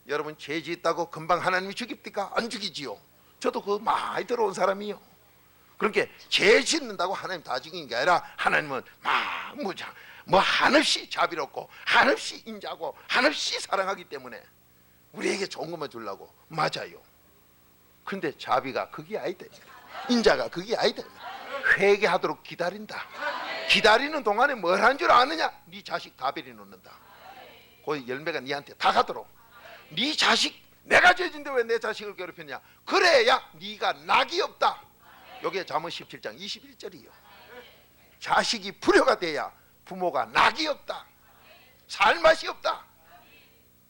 여러분 죄 짓다고 금방 하나님이 죽입니까? 안 죽이지요. 저도 그거 많이 들어온 사람이요. 그러니까 죄 짓는다고 하나님 다 죽이는 게 아니라 하나님은 뭐 한없이 자비롭고 한없이 인자하고 한없이 사랑하기 때문에 우리에게 좋은 것만 주려고. 맞아요. 근데 자비가 그게 아니다. 인자가 그게 아니다. 회개하도록 기다린다. 기다리는 동안에 뭘 한 줄 아느냐? 네 자식 다 베리 놓는다. 그 열매가 네한테 다 가도록. 네 자식 내가 죄진데 왜 내 자식을 괴롭혔냐? 그래야 네가 낙이 없다. 요게 잠언 17장 21절이요. 자식이 불효가 돼야 부모가 낙이 없다, 살맛이 없다.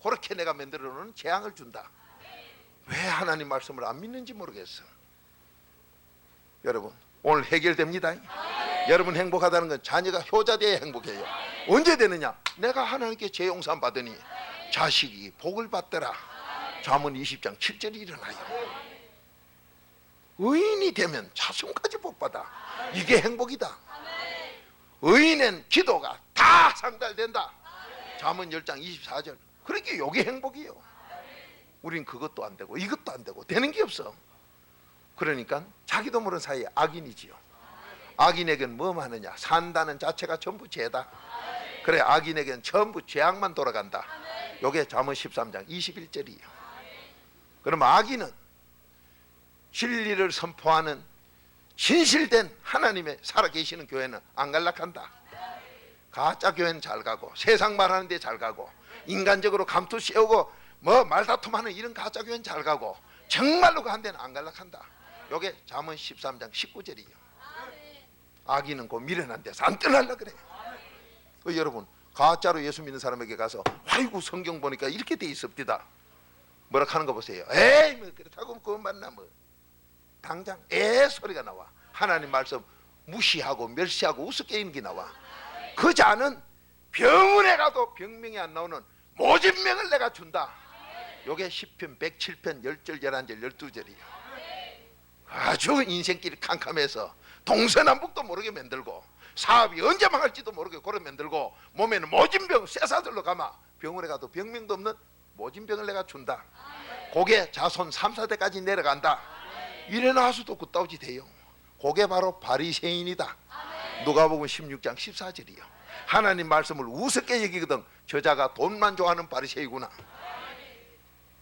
그렇게 내가 만들어 놓은 재앙을 준다. 왜 하나님 말씀을 안 믿는지 모르겠어. 여러분 오늘 해결됩니다. 여러분 행복하다는 건 자녀가 효자돼야 행복해요. 언제 되느냐? 내가 하나님께 죄 용서 받으니 자식이 복을 받더라. 잠언 20장 7절이 일어나요. 의인이 되면 자손까지 복받아. 이게 행복이다. 의인은 기도가 다 상달된다. 잠언 10장 24절. 그렇게 이게 행복이에요. 우린 그것도 안 되고 이것도 안 되고 되는 게 없어. 그러니까 자기도 모르는 사이에 악인이지요. 악인에겐 뭐만 하느냐? 산다는 자체가 전부 죄다. 그래 악인에겐 전부 죄악만 돌아간다. 요게 잠언 13장 21절이에요. 그럼 악인은 진리를 선포하는 진실된 하나님의 살아계시는 교회는 안 갈락한다. 가짜 교회는 잘 가고 세상 말하는 데 잘 가고 인간적으로 감투 씌우고 뭐 말다툼하는 이런 가짜 교회는 잘 가고 정말로 그 한 데는 안 갈락한다. 요게 잠언 13장 19절이에요. 악인은 그 미련한 데서 안 떠날라 그래. 여러분 가짜로 예수 믿는 사람에게 가서 아이고 성경 보니까 이렇게 돼 있습니다. 뭐라 하는 거 보세요. 에이 뭐 그렇다고 그거 만나 뭐 당장 소리가 나와. 하나님 말씀 무시하고 멸시하고 우습게 있는 게 나와. 그 자는 병원에 가도 병명이 안 나오는 모진명을 내가 준다. 요게 시편 107편 10절 11절 12절이에요. 아주 인생길이 캄캄해서 동서남북도 모르게 만들고 사업이 언제 망할지도 모르게 고려 만들고 몸에는 모진병 쇠사들로 가마 병원에 가도 병명도 없는 모진병을 내가 준다. 그게 자손 3, 4대까지 내려간다. 이래 나와서도 굿다우지 돼요. 그게 바로 바리새인이다. 누가복음 16장 14절이요. 하나님 말씀을 우습게 여기거든 저자가 돈만 좋아하는 바리새이구나.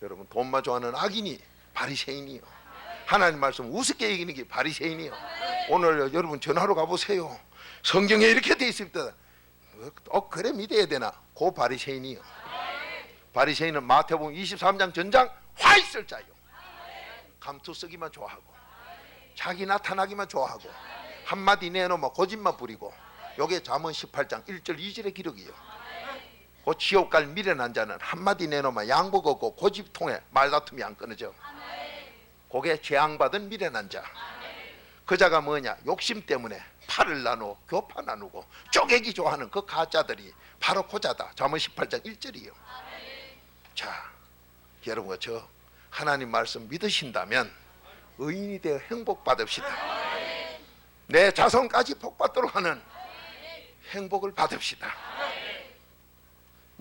여러분 돈만 좋아하는 악인이 바리새인이요. 하나님 말씀 우습게 여기는 게 바리새인이요. 오늘 여러분 전화로 가보세요. 성경에 이렇게 돼 있습니다. 그래 믿어야 되나? 그 바리새인이요. 바리새인은 마태복음 23장 전장 화 있을 자요. 감투 쓰기만 좋아하고 자기 나타나기만 좋아하고 한마디 내놓으면 고집만 부리고 요게 잠언 18장 1절 2절의 기록이요. 그 지옥 갈 미련한 자는 한마디 내놓으면 양복 없고 고집 통해 말다툼이 안 끊어져. 그게 재앙받은 미련한 자. 그 자가 뭐냐? 욕심 때문에 팔을 나누고 교파 나누고 쪼개기 좋아하는 그 가짜들이 바로 그 자다. 잠언 18장 1절이요. 자 여러분 저 하나님 말씀 믿으신다면 의인이 되어 행복 받읍시다. 내 자손까지 복받도록 하는 행복을 받읍시다.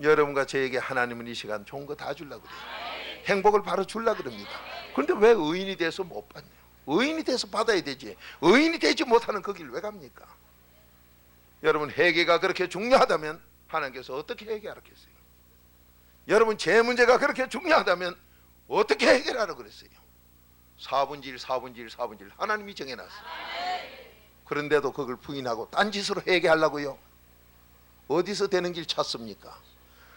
여러분과 저에게 하나님은 이 시간 좋은 거 다 주려고 그래요. 행복을 바로 주려고 그럽니다. 그런데 왜 의인이 돼서 못 받냐? 의인이 돼서 받아야 되지. 의인이 되지 못하는 그 길 왜 갑니까? 여러분 회개가 그렇게 중요하다면 하나님께서 어떻게 해결하겠어요? 여러분 제 문제가 그렇게 중요하다면 어떻게 해결하라고 그랬어요? 4분의 1, 4분의 1, 4분의 1 하나님이 정해놨어요. 그런데도 그걸 부인하고 딴짓으로 회개하려고요? 어디서 되는 길 찾습니까?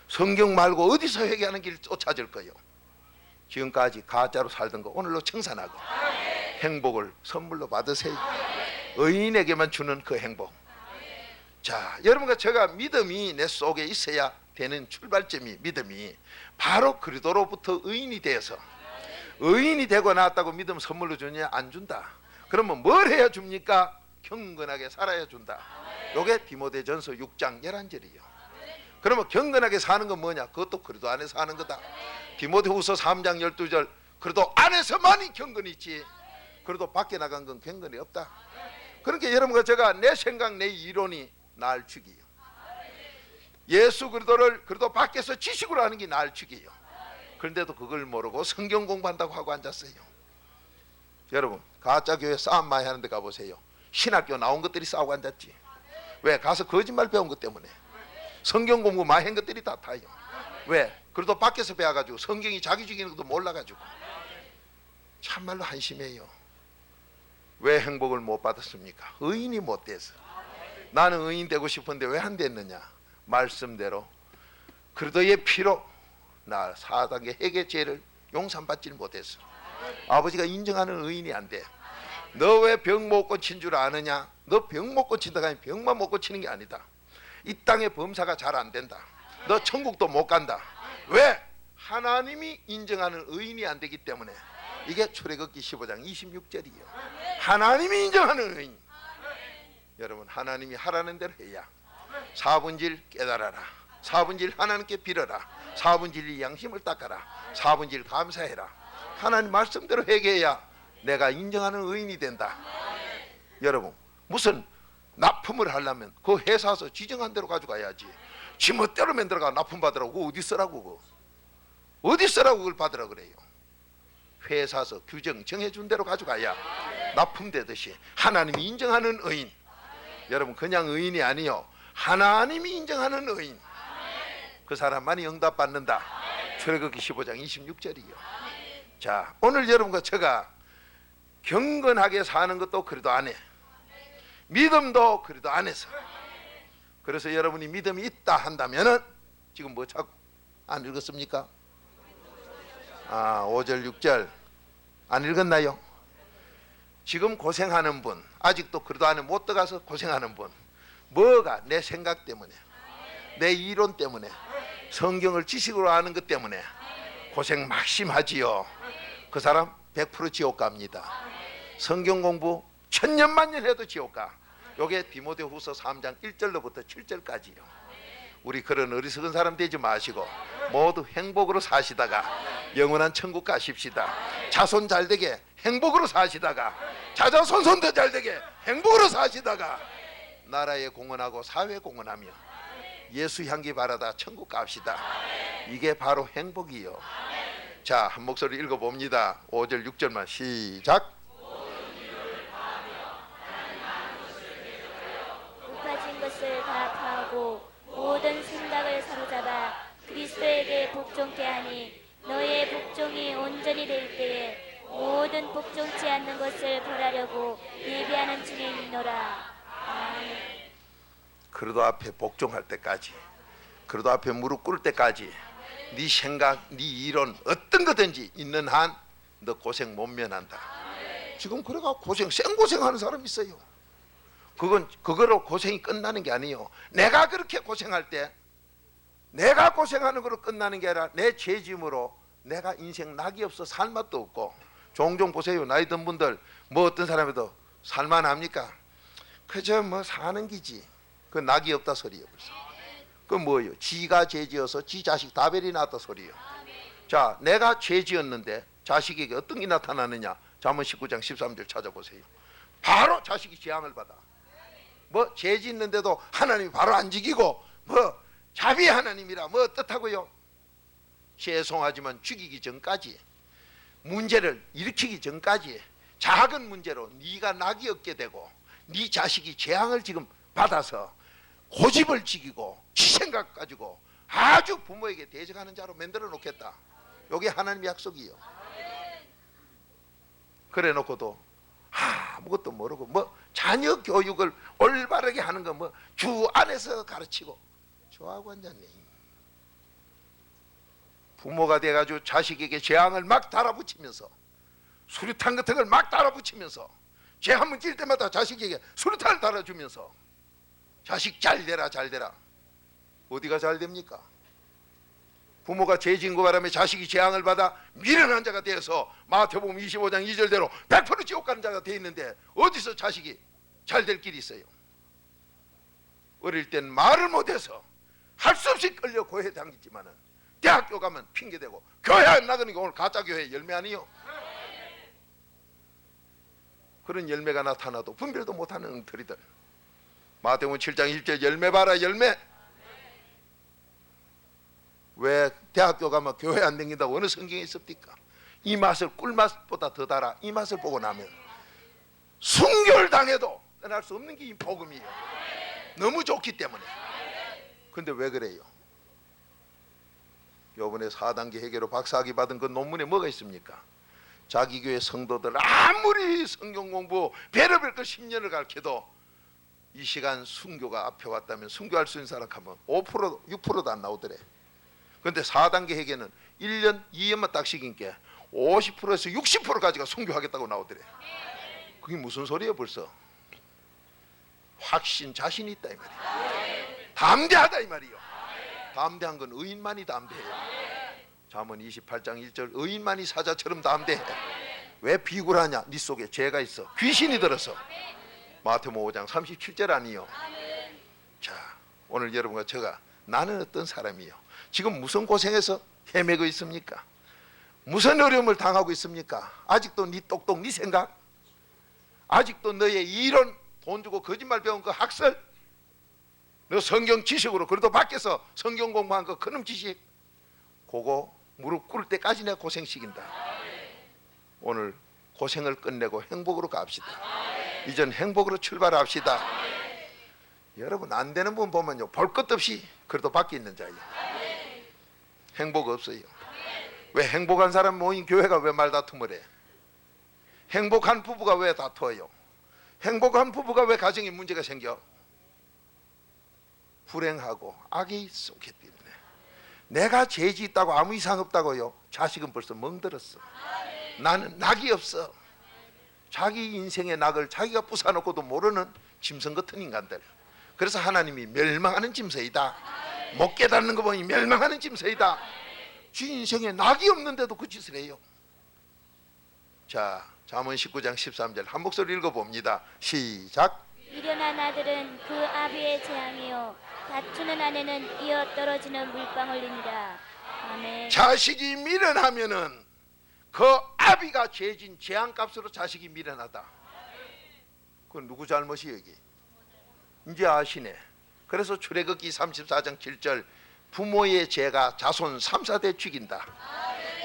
성경 말고 어디서 회개하는 길 쫓아질 거요? 지금까지 가짜로 살던 거 오늘로 청산하고 행복을 선물로 받으세요. 의인에게만 주는 그 행복. 자 여러분과 제가 믿음이 내 속에 있어야 되는 출발점이 믿음이 바로 그리스도로부터 의인이 되어서 의인이 되고 나왔다고 믿음 선물로 주냐? 안 준다. 그러면 뭘 해야 줍니까? 경건하게 살아야 준다. 요게 디모데전서 6장 11절이에요. 그러면 경건하게 사는 건 뭐냐? 그것도 그리스도 안에서 하는 거다. 디모데후서 3장 12절 그래도 안에서만이 경건이 있지 그래도 밖에 나간 건 경건이 없다. 그러니까 여러분과 제가 내 생각 내 이론이 날 죽이요. 예수 그리스도를 그래도 밖에서 지식으로 하는 게 날 죽이요. 그런데도 그걸 모르고 성경 공부한다고 하고 앉았어요. 여러분 가짜 교회 싸움 많이 하는 데 가보세요. 신학교 나온 것들이 싸우고 앉았지. 왜? 가서 거짓말 배운 것 때문에. 성경 공부 많이 한 것들이 다 타요. 왜? 그래도 밖에서 배워가지고 성경이 자기 죽이는 것도 몰라가지고. 참말로 한심해요. 왜 행복을 못 받았습니까? 의인이 못 돼서. 나는 의인 되고 싶은데 왜 안 됐느냐? 말씀대로 그리스도의 피로 나 4단계 핵의 죄를 용서받지를 못했어. 아버지가 인정하는 의인이 안 돼. 너 왜 병 못 고친 줄 아느냐? 너 병 못 고친다가 아니라 병만 못 고치는 게 아니다. 이 땅의 범사가 잘 안 된다. 너 천국도 못 간다. 왜? 하나님이 인정하는 의인이 안 되기 때문에. 이게 출애굽기 15장 26절이에요. 하나님이 인정하는 의인. 여러분, 하나님이 하라는 대로 해야 4분질 깨달아라. 4분질 하나님께 빌어라. 4분질 양심을 닦아라. 4분질 감사해라. 하나님 말씀대로 회개해야 내가 인정하는 의인이 된다. 여러분, 무슨 납품을 하려면 그 회사에서 지정한 대로 가져가야지. 지멋대로 만들어가 납품 받으라고. 그거 어디 쓰라고? 그거 어디 쓰라고 그걸 받으라 그래요? 회사에서 규정 정해준 대로 가져가야 납품되듯이 하나님이 인정하는 의인. 여러분, 그냥 의인이 아니요, 하나님이 인정하는 의인. 그 사람만이 응답받는다. 출애굽기 15장 26절이요. 자, 오늘 여러분과 제가 경건하게 사는 것도 그래도 안 해. 믿음도 그래도 안 해서. 그래서 여러분이 믿음이 있다 한다면은 지금 뭐 자꾸 안 읽었습니까? 5절 6절 안 읽었나요? 지금 고생하는 분, 아직도 그래도 안에 못 들어가서 고생하는 분, 뭐가? 내 생각 때문에, 내 이론 때문에, 성경을 지식으로 아는 것 때문에 고생 막심하지요. 그 사람 100% 지옥 갑니다. 성경 공부 천년만년 해도 지옥 가. 요게 디모데후서 3장 1절로부터 7절까지요. 우리 그런 어리석은 사람 되지 마시고 모두 행복으로 사시다가 영원한 천국 가십시다. 자손 잘되게 행복으로 사시다가, 자자손손도 잘되게 행복으로 사시다가 나라에 공헌하고 사회에 공헌하며 예수 향기 바라다 천국 갑시다. 이게 바로 행복이요. 자, 한 목소리 읽어봅니다. 5절 6절만 시작. 높아진 것을 다 파하고 모든 생각을 사로잡아 그리스도에게 복종케 하니 너의 복종이 온전히 될 때에 모든 복종치 않는 것을 벌하려고 예비하는 중에 있노라. 아멘. 그리스도 앞에 복종할 때까지, 그리스도 앞에 무릎 꿇을 때까지 네 생각, 네 이론 어떤 거든지 있는 한 너 고생 못 면한다. 지금 그래가 고생, 생고생하는 사람 있어요. 그거로 고생이 끝나는 게 아니에요. 내가 그렇게 고생할 때, 내가 고생하는 거로 끝나는 게 아니라 내 죄짐으로 내가 인생 낙이 없어 살 맛도 없고. 종종 보세요. 나이 든 분들 뭐 어떤 사람에도 살만합니까? 그저 뭐 사는 기지. 그 낙이 없다 소리예요. 벌써. 그 뭐예요? 지가 죄지어서 지 자식 다벨이 낳았다 소리예요. 자, 내가 죄지었는데 자식에게 어떤 게 나타나느냐? 잠언 19장 13절 찾아보세요. 바로 자식이 재앙을 받아. 뭐 죄 짓는데도 하나님이 바로 안 지키고 뭐 자비 하나님이라 뭐 어떻다고요? 죄송하지만 죽이기 전까지, 문제를 일으키기 전까지 작은 문제로 네가 낙이 얻게 되고 네 자식이 재앙을 지금 받아서 고집을 지키고 지 생각 가지고 아주 부모에게 대적하는 자로 만들어 놓겠다. 이게 하나님의 약속이요. 그래 놓고도 아무것도 모르고 뭐 자녀 교육을 올바르게 하는 거 뭐 주 안에서 가르치고 저하고 앉았네. 부모가 돼가지고 자식에게 재앙을 막 달아붙이면서 수류탄 같은 걸 막 달아붙이면서 죄 한 번 찔 때마다 자식에게 수류탄을 달아주면서 자식 잘 되라 잘 되라. 어디가 잘 됩니까? 부모가 죄 지은 거 바람에 자식이 재앙을 받아 미련한 자가 되어서 마태복음 25장 2절대로 100% 지옥 가는 자가 되어 있는데 어디서 자식이 잘 될 길이 있어요? 어릴 땐 말을 못해서 할 수 없이 끌려 교회 다녔지만은 대학교 가면 핑계대고 교회 안 나가니까 오늘 가짜 교회 열매 아니요? 그런 열매가 나타나도 분별도 못하는 엉터리들. 마태복음 7장 1절 열매 봐라 열매. 왜 대학교 가면 교회 안 다닌다고 어느 성경에 있습니까? 이 맛을 꿀맛보다 더 달아. 이 맛을 보고 나면 순교를 당해도 떠날 수 없는 게 이 복음이에요. 너무 좋기 때문에. 근데 왜 그래요? 요번에 4단계 회계로 박사학위 받은 그 논문에 뭐가 있습니까? 자기 교회 성도들 아무리 성경 공부 별의별 거 10년을 가르쳐도 이 시간 순교가 앞에 왔다면 순교할 수 있는 사람 하면 5% 6%도 안 나오더래. 그런데 4단계 회개는 1년 2년만 딱 시킨 게 50%에서 60%까지가 순교하겠다고 나오더래. 그게 무슨 소리예요? 벌써 확신 자신이 있다 이 말이에요. 담대하다 이 말이에요. 담대한 건 의인만이 담대해요. 잠언 28장 1절 의인만이 사자처럼 담대해. 왜 비굴하냐? 네 속에 죄가 있어. 귀신이 들어서. 마태복음 5장 37절 아니요. 자, 오늘 여러분과 제가 나는 어떤 사람이요? 지금 무슨 고생해서 헤매고 있습니까? 무슨 어려움을 당하고 있습니까? 아직도 네 똑똑 네 생각? 아직도 너의 이론 돈 주고 거짓말 배운 그 학설? 너 성경 지식으로 그래도 밖에서 성경 공부한 그 그놈 지식? 그거 무릎 꿇을 때까지 내가 고생시킨다. 오늘 고생을 끝내고 행복으로 갑시다. 이젠 행복으로 출발합시다. 여러분 안 되는 분 보면요 볼 것 없이 그래도 밖에 있는 자예요. 행복 없어요. 왜 행복한 사람 모인 교회가 왜 말다툼을 해? 행복한 부부가 왜 다투어요? 행복한 부부가 왜 가정에 문제가 생겨? 불행하고 악이 있었기 때문에. 내가 죄지 있다고 아무 이상 없다고요? 자식은 벌써 멍들었어. 나는 낙이 없어. 자기 인생의 낙을 자기가 부숴놓고도 모르는 짐승 같은 인간들. 그래서 하나님이 멸망하는 짐승이다. 못 깨닫는 거 보니 멸망하는 짐승이다. 지 인생에 낙이 없는데도 그 짓을 해요. 자, 잠언 19장 13절 한 목소리 읽어봅니다. 시작. 미련한 아들은 그 아비의 재앙이요 다투는 아내는 이어 떨어지는 물방울이니라. 아멘. 자식이 미련하면은 그 아비가 죄진 재앙값으로 자식이 미련하다. 그건 누구 잘못이에요 이게? 이제 아시네. 그래서 출애굽기 34장 7절 부모의 죄가 자손 3, 4대 죽인다.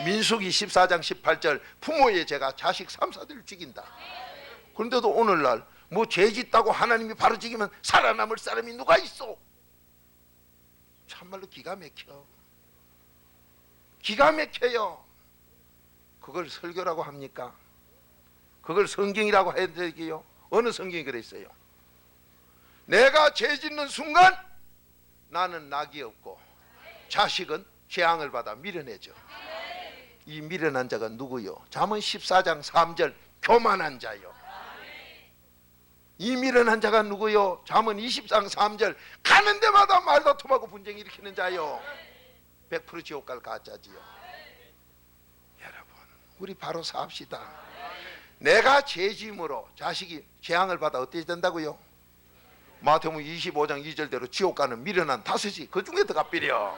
민수기 14장 18절 부모의 죄가 자식 3, 4대를 죽인다. 그런데도 오늘날 뭐 죄 짓다고 하나님이 바로 죽이면 살아남을 사람이 누가 있어? 참말로 기가 막혀. 기가 막혀요. 그걸 설교라고 합니까? 그걸 성경이라고 해야 되게요? 어느 성경이 그랬어요? 내가 죄 짓는 순간 나는 낙이 없고 자식은 재앙을 받아 미련해져. 이 미련한 자가 누구요? 잠언 14장 3절 교만한 자요. 이 미련한 자가 누구요? 잠언 20장 3절 가는 데마다 말다툼하고 분쟁 일으키는 자요. 100% 지옥 갈 가짜지요. 여러분 우리 바로 삽시다. 내가 죄짐으로 자식이 재앙을 받아 어떻게 된다고요? 마태복음 25장 2절대로 지옥 가는 미련한 다섯이 그 중에 들어가 버려.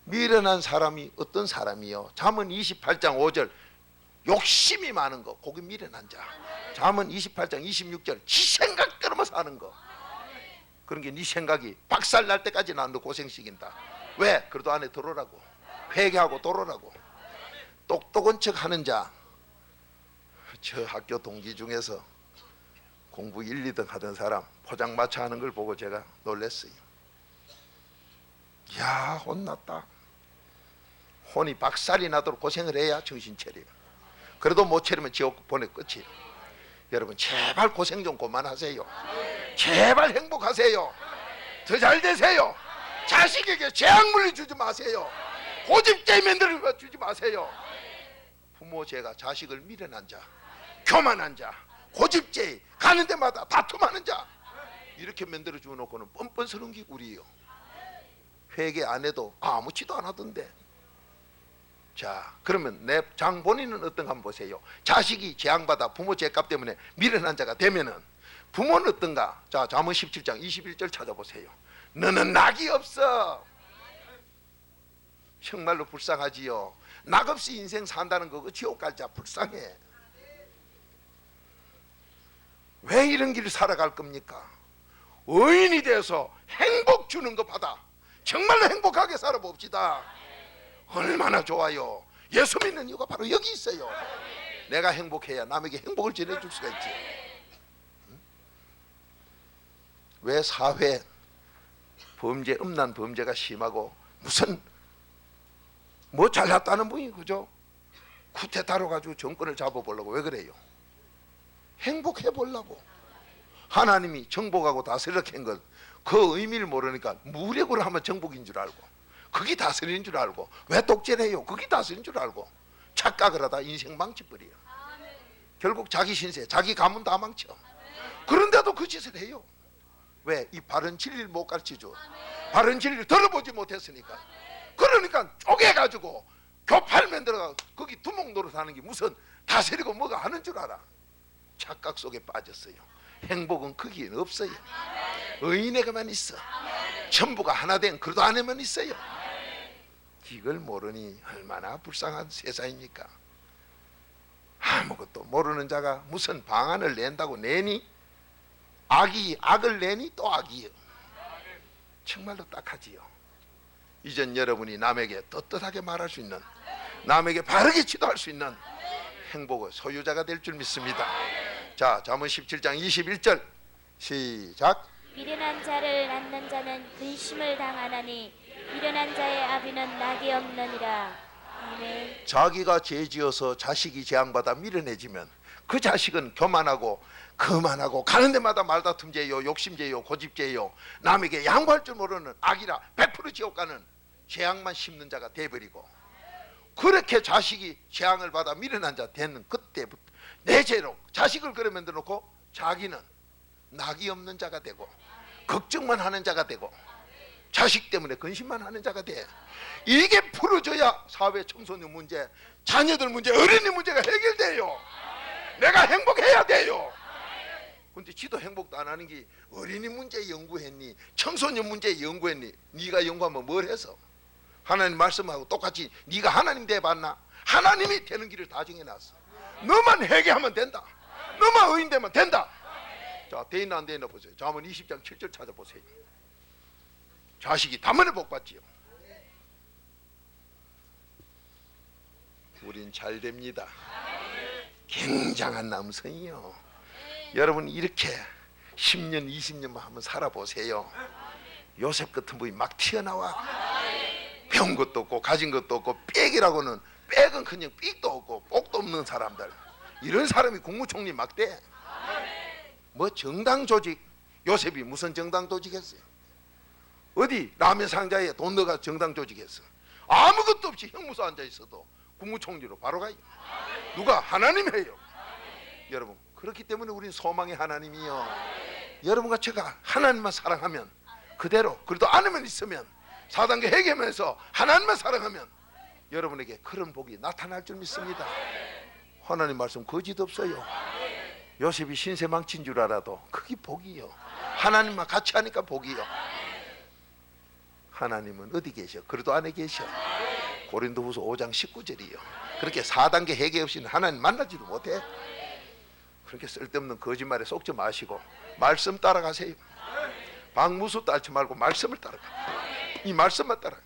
미련한 사람이 어떤 사람이요? 잠언 28장 5절 욕심이 많은 거 그게 미련한 자. 잠언 28장 26절 지 생각대로만 사는 거. 그런 게 네 생각이 박살 날 때까지 너 고생시킨다. 왜? 그래도 안에 들어오라고. 회개하고 돌아오라고. 똑똑한 척 하는 자. 저 학교 동기 중에서 공부 1, 2등 하던 사람 포장마차 하는 걸 보고 제가 놀랐어요. 야 혼났다. 혼이 박살이 나도록 고생을 해야 정신 차려. 그래도 못 차리면 지옥 보내 끝이에요. 여러분 제발 고생 좀 그만하세요. 제발 행복하세요. 더 잘 되세요. 자식에게 재앙 물려주지 마세요. 고집죄 만들어 주지 마세요. 부모 죄가 자식을 미련한 자, 교만한 자, 고집죄 가는 데마다 다툼하는 자 이렇게 만들어 주놓고는 뻔뻔스러운 게 우리예요. 회개 안 해도 아무렇지도 않았던데. 자 그러면 내 장본인은 어떤가 한번 보세요. 자식이 재앙받아 부모 죄값 때문에 미련한 자가 되면은 부모는 어떤가? 자 잠언 17장 21절 찾아보세요. 너는 낙이 없어. 정말로 불쌍하지요. 낙 없이 인생 산다는 거 지옥 갈 자 불쌍해. 왜 이런 길을 살아갈 겁니까? 의인이 돼서 행복 주는 거 받아 정말로 행복하게 살아봅시다. 얼마나 좋아요. 예수 믿는 이유가 바로 여기 있어요. 내가 행복해야 남에게 행복을 전해줄 수가 있지. 왜 사회 범죄 음란 범죄가 심하고 무슨 뭐 잘났다는 분이 그죠? 쿠데타로 가지고 정권을 잡아보려고 왜 그래요? 행복해 보려고. 하나님이 정복하고 다스리게 한 것, 그 의미를 모르니까 무력으로 하면 정복인 줄 알고, 그게 다스리는 줄 알고, 왜 독재를 해요? 그게 다스리는 줄 알고 착각을 하다 인생 망쳐버려요. 결국 자기 신세, 자기 가문 다 망쳐. 그런데도 그 짓을 해요. 왜? 이 바른 진리를 못 가르쳐줘. 바른 진리를 들어보지 못했으니까. 그러니까 쪼개가지고 교파를 만들어가 거기 두목 노릇하는 게 무슨 다스리고 뭐가 하는 줄 알아. 착각 속에 빠졌어요. 행복은 거기에는 없어요. 의인에게만 있어. 전부가 하나 된 그릇 안에만 있어요. 이걸 모르니 얼마나 불쌍한 세상입니까? 아무것도 모르는 자가 무슨 방안을 낸다고 내니? 악이 악을 내니 또 악이요. 정말로 딱하지요. 이젠 여러분이 남에게 떳떳하게 말할 수 있는, 남에게 바르게 지도할 수 있는 행복의 소유자가 될 줄 믿습니다. 자, 잠언 17장 21절 시작. 미련한 자를 낳는 자는 근심을 당하나니 미련한 자의 아비는 낙이 없느니라. 아멘. 자기가 죄지어서 자식이 재앙받아 미련해지면 그 자식은 교만하고 거만하고 가는 데마다 말다툼죄요, 욕심죄요, 고집죄요, 남에게 양보할 줄 모르는 악이라 100% 지옥 가는 재앙만 심는 자가 돼버리고, 그렇게 자식이 재앙을 받아 미련한 자 되는 그때부터 내 죄로 자식을 그래 만들어 놓고 자기는 낙이 없는 자가 되고 걱정만 하는 자가 되고 자식 때문에 근심만 하는 자가 돼. 이게 풀어져야 사회 청소년 문제, 자녀들 문제, 어린이 문제가 해결돼요. 내가 행복해야 돼요. 근데 지도 행복도 안 하는 게 어린이 문제 연구했니? 청소년 문제 연구했니? 네가 연구하면 뭘 해서? 하나님 말씀하고 똑같이 네가 하나님 돼봤나? 하나님이 되는 길을 다 정해놨어. 너만 회개하면 된다. 너만 의인 되면 된다. 자, 되있나 안 되있나 보세요. 잠언 20장 7절 찾아보세요. 자식이 단번에 복받지요. 우린 잘 됩니다. 굉장한 남성이요. 여러분 이렇게 10년 20년만 한번 살아보세요. 요셉 같은 분이 막 튀어나와. 배운 것도 없고 가진 것도 없고 빽이라고는, 빽은 그냥 삑도 없고 복도 없는 사람들, 이런 사람이 국무총리 막 돼. 뭐 정당 조직, 요셉이 무슨 정당 조직했어요? 어디 라면 상자에 돈 넣어가 정당 조직했어? 아무것도 없이 형무소 앉아 있어도 국무총리로 바로 가요. 누가? 하나님 해요. 여러분 그렇기 때문에 우린 소망의 하나님이요. 여러분과 제가 하나님만 사랑하면, 그대로 그래도 안에만 있으면, 4단계 회개하면서 하나님만 사랑하면 여러분에게 그런 복이 나타날 줄 믿습니다. 하나님 말씀 거짓 없어요. 요셉이 신세 망친 줄 알아도 그게 복이요. 하나님만 같이 하니까 복이요. 하나님은 어디 계셔? 그래도 안에 계셔. 고린도후서 5장 19절이요. 그렇게 4단계 회개 없이는 하나님 만나지도 못해. 그렇게 쓸데없는 거짓말에 속지 마시고 말씀 따라가세요. 방무수 따르지 말고 말씀을 따라가. 이 말씀만 따라.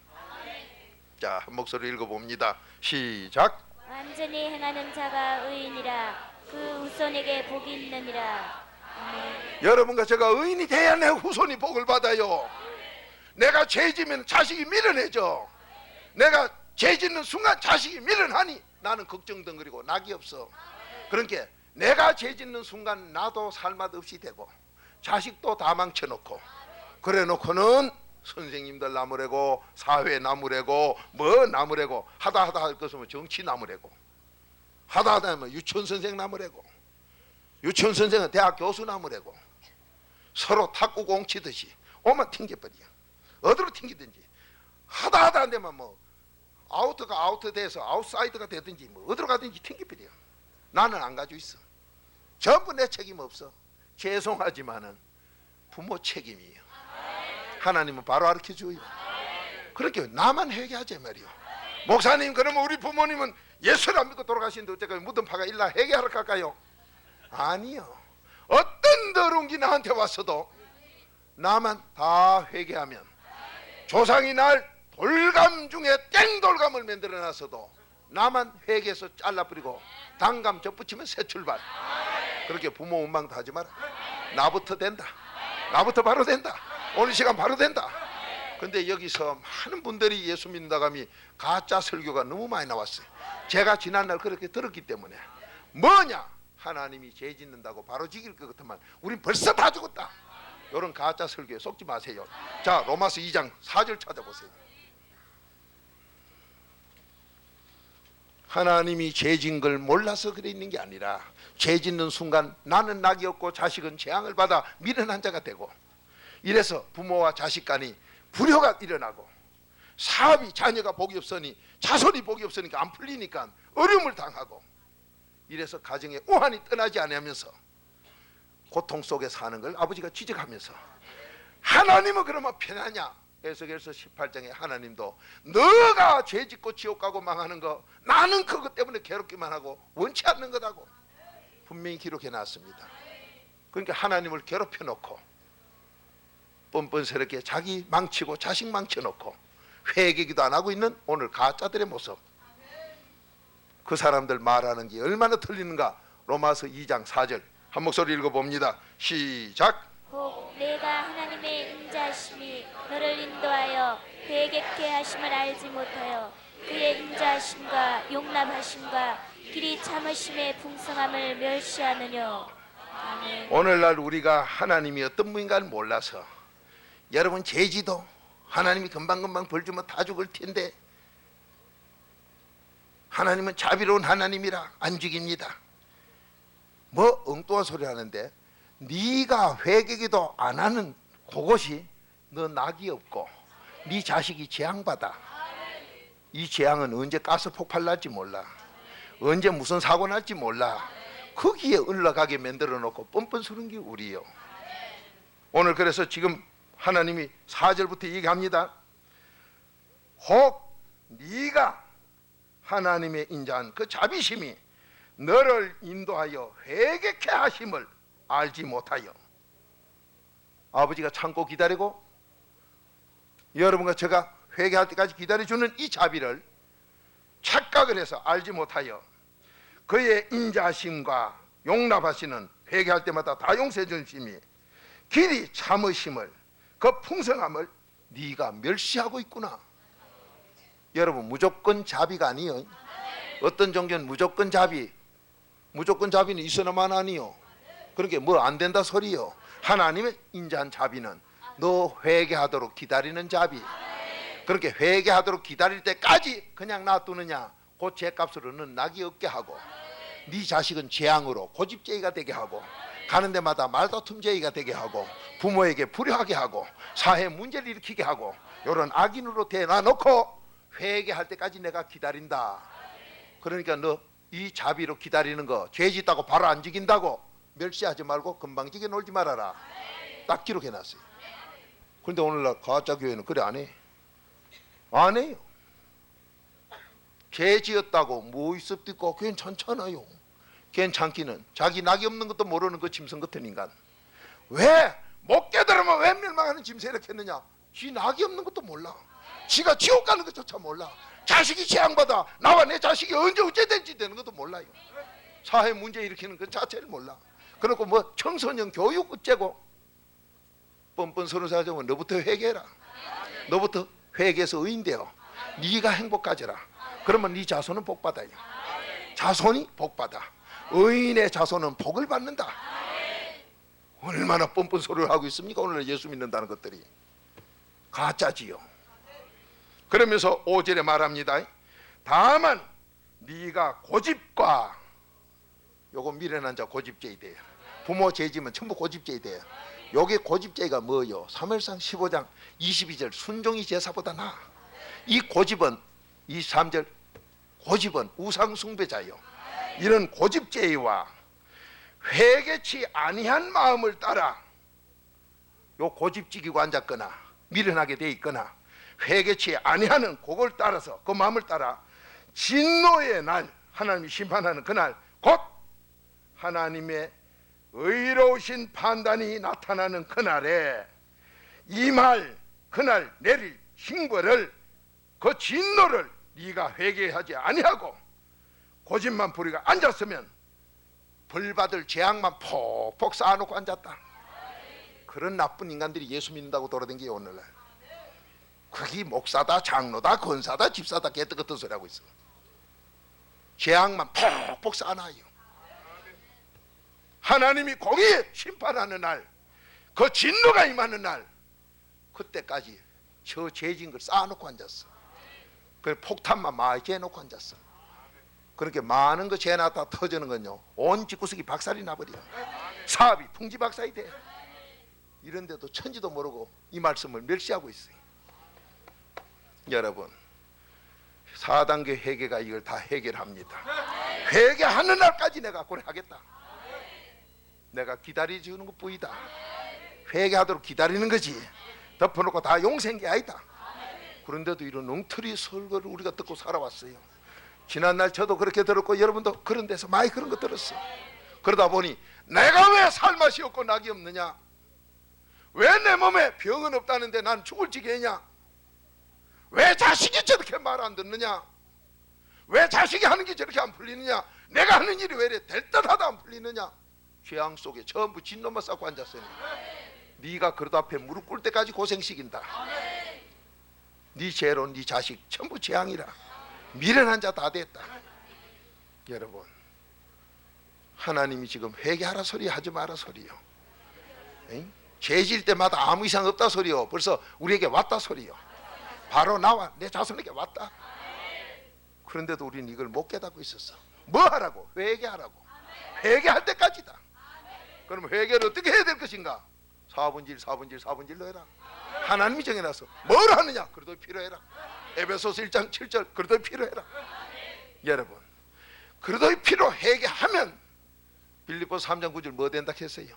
자, 한 목소리 읽어봅니다. 시작. 완전히 행하는 자가 의인이라. 그 후손에게 복이 있느니라. 아멘. 여러분과 제가 의인이 돼야 내 후손이 복을 받아요. 내가 죄 지면 자식이 미련해져. 내가 죄 짓는 순간 자식이 미련하니 나는 걱정덩그리고 낙이 없어. 그러니까 내가 죄 짓는 순간 나도 살맛 없이 되고 자식도 다 망쳐놓고, 그래 놓고는 선생님들 나무래고 사회 나무래고 뭐 나무래고 하다 할 것은 정치 나무래고 하다 하면 유치원 선생 나무래고 유치원 선생은 대학 교수 나무래고 서로 탁구공 치듯이 오만 튕겨버려. 어디로 튕기든지 하다 안 되면 뭐 아웃가 아웃 돼서 아웃사이드가 되든지 뭐 어디로 가든지 튕겨버려. 나는 안 가지고 있어. 전부 내 책임 없어. 죄송하지만은 부모 책임이에요. 하나님은 바로 가르쳐줘요. 그렇게 나만 회개하지 말이요. 목사님 그러면 우리 부모님은 예수를 안 믿고 돌아가시는데 어째까지 무덤파가 일나 회개하러 갈까요? 아니요. 어떤 더러운 게 나한테 왔어도 나만 다 회개하면, 조상이 날 돌감 중에 땡돌감을 만들어놨어도 나만 회개해서 잘라버리고 단감 접붙이면 새 출발. 그렇게 부모 원망 다 하지 마라. 나부터 된다. 나부터 바로 된다. 오늘 시간 바로 된다. 근데 여기서 많은 분들이 예수 믿는다고 하면 가짜 설교가 너무 많이 나왔어요. 제가 지난날 그렇게 들었기 때문에 뭐냐? 하나님이 죄 짓는다고 바로 죽일 것 같으면 우린 벌써 다 죽었다. 이런 가짜 설교에 속지 마세요. 자, 로마서 2장 4절 찾아보세요. 하나님이 죄 짓는 걸 몰라서 그래 있는 게 아니라 죄 짓는 순간 나는 낙이 없고 자식은 재앙을 받아 미련한 자가 되고, 이래서 부모와 자식 간이 불효가 일어나고, 사업이 자녀가 복이 없으니 자손이 복이 없으니까 안 풀리니까 어려움을 당하고, 이래서 가정에 우환이 떠나지 않으면서 고통 속에 사는 걸 아버지가 지적하면서, 하나님은 그러면 편하냐? 에스겔서 18장에 하나님도 너가 죄 짓고 지옥 가고 망하는 거 나는 그것 때문에 괴롭기만 하고 원치 않는 거다고 분명히 기록해 놨습니다. 그러니까 하나님을 괴롭혀 놓고 뻔뻔스럽게 자기 망치고 자식 망쳐 놓고 회개기도 안 하고 있는 오늘 가짜들의 모습, 그 사람들 말하는 게 얼마나 틀리는가. 로마서 2장 4절 한 목소리 읽어봅니다. 시작. 혹 내가 하나님의 인자하심이 너를 인도하여 회개케 하심을 알지 못하여 그의 인자하심과 용납하심과 길이 참으심의 풍성함을 멸시하느뇨. 아멘. 오늘날 우리가 하나님이 어떤 분인가를 몰라서, 여러분 죄지도 하나님이 금방금방 벌 주면 다 죽을 텐데 하나님은 자비로운 하나님이라 안 죽입니다. 뭐 엉뚱한 소리 하는데, 네가 회개기도 안 하는 그것이 너 낙이 없고 네 자식이 재앙받아. 이 재앙은 언제 가스 폭발 날지 몰라, 언제 무슨 사고 날지 몰라. 거기에 올라가게 만들어 놓고 뻔뻔 서는 게 우리요. 오늘 그래서 지금 하나님이 4절부터 얘기합니다. 혹 네가 하나님의 인자한 그 자비심이 너를 인도하여 회개케 하심을 알지 못하여. 아버지가 참고 기다리고 여러분과 제가 회개할 때까지 기다려주는 이 자비를 착각을 해서 알지 못하여 그의 인자심과 용납하시는, 회개할 때마다 다 용서해 주심이 길이 참으심을, 그 풍성함을 네가 멸시하고 있구나. 여러분 무조건 자비가 아니요. 어떤 종교는 무조건 자비, 무조건 자비는 있어야만 아니요. 그렇게 뭐 안 된다 소리요. 하나님의 인자한 자비는 너 회개하도록 기다리는 자비. 그렇게 회개하도록 기다릴 때까지 그냥 놔두느냐? 그 죄값으로는 낙이 없게 하고, 네 자식은 재앙으로 고집쟁이가 되게 하고, 가는 데마다 말다툼쟁이가 되게 하고, 부모에게 불효하게 하고, 사회 문제를 일으키게 하고, 이런 악인으로 대놔놓고 회개할 때까지 내가 기다린다. 그러니까 너 이 자비로 기다리는 거 죄 짓다고 바로 안 죽인다고 멸시하지 말고 금방지게 놀지 말아라. 딱 기록해놨어요. 그런데 오늘날 가짜 교회는 그래 안 해. 안 해요. 죄 지었다고 뭐 있었도 있고 괜찮잖아요. 괜찮기는 자기 낙이 없는 것도 모르는 그 짐승 같은 인간. 왜 못 깨달으면 왜 멸망하는 짐승 이렇게 했느냐? 지 낙이 없는 것도 몰라. 지가 지옥 가는 것조차 몰라. 자식이 재앙받아 나와 내 자식이 언제 어찌된지 되는 것도 몰라요. 사회 문제 일으키는 그 자체를 몰라. 그렇고 뭐 청소년 교육 어째고 뻔뻔 서른 살 되면 너부터 회개해라. 너부터 회개해서 의인되어 네가 행복하지라. 그러면 네 자손은 복받아요. 자손이 복받아. 의인의 자손은 복을 받는다. 얼마나 뻔뻔 소리를 하고 있습니까? 오늘 예수 믿는다는 것들이 가짜지요. 그러면서 5절에 말합니다. 다만 네가 고집과, 요거 미련한 자 고집죄이 돼요. 부모 죄지면 전부 고집죄이 돼요. 요게 고집죄가 뭐요? 사무엘상 15장 22절 순종이 제사보다 나아. 이 고집은, 이 3절 고집은 우상 숭배자요. 이런 고집죄와 회개치 아니한 마음을 따라 요 고집지기고 앉았거나 미련하게 돼 있거나 회개치 아니하는 그걸 따라서, 그 마음을 따라 진노의 날, 하나님이 심판하는 그날, 곧 하나님의 의로우신 판단이 나타나는 그날에 이 말, 그날 내릴 징벌을, 그 진노를 네가 회개하지 아니하고 고집만 부리고 앉았으면 벌받을 재앙만 폭폭 쌓아놓고 앉았다. 그런 나쁜 인간들이 예수 믿는다고 돌아다니게 오늘날. 그게 목사다, 장로다, 권사다, 집사다, 개떡 같은 소리 하고 있어. 재앙만 폭폭 쌓아놔요. 하나님이 공의 심판하는 날, 그 진노가 임하는 날, 그때까지 저 죄진 걸 쌓아놓고 앉았어. 그 폭탄만 많이 재놓고 앉았어. 그렇게 많은 거 재놨다 터지는 건요, 온 집구석이 박살이 나버려. 사업이 풍지박살이 돼. 이런데도 천지도 모르고 이 말씀을 멸시하고 있어요. 여러분, 4단계 회개가 이걸 다 해결합니다. 회개하는 날까지 내가 그래 하겠다. 내가 기다려주는 것뿐이다. 회개하도록 기다리는 거지, 덮어놓고 다 용서한 게 아니다. 그런데도 이런 엉터리 설교를 우리가 듣고 살아왔어요. 지난날 저도 그렇게 들었고 여러분도 그런 데서 많이 그런 거 들었어. 그러다 보니 내가 왜 살맛이 없고 낙이 없느냐, 왜 내 몸에 병은 없다는데 난 죽을 지경이냐, 왜 자식이 저렇게 말 안 듣느냐, 왜 자식이 하는 게 저렇게 안 풀리느냐, 내가 하는 일이 왜 이래 될 듯하다 안 풀리느냐. 죄악 속에 전부 진놈만 쌓고 앉았으니 네가 그릇 앞에 무릎 꿇을 때까지 고생시킨다. 네 죄로 네 자식 전부 재앙이라. 미련한 자 다 됐다. 여러분, 하나님이 지금 회개하라 소리 하지 마라 소리요. 죄질 때마다 아무 이상 없다 소리요. 벌써 우리에게 왔다 소리요. 바로 나와 내 자손에게 왔다. 그런데도 우리는 이걸 못 깨닫고 있었어. 뭐 하라고? 회개하라고. 회개할 때까지다. 그럼 회개를 어떻게 해야 될 것인가? 4분의 1, 4분의 1, 4분의 1로 해라. 하나님이 정해놨어. 뭘 하느냐? 그래도 필요해라. 에베소서 1장 7절 그래도 필요해라. 여러분, 그래도 필요 회개하면 빌립보서 3장 9절 뭐 된다 했어요?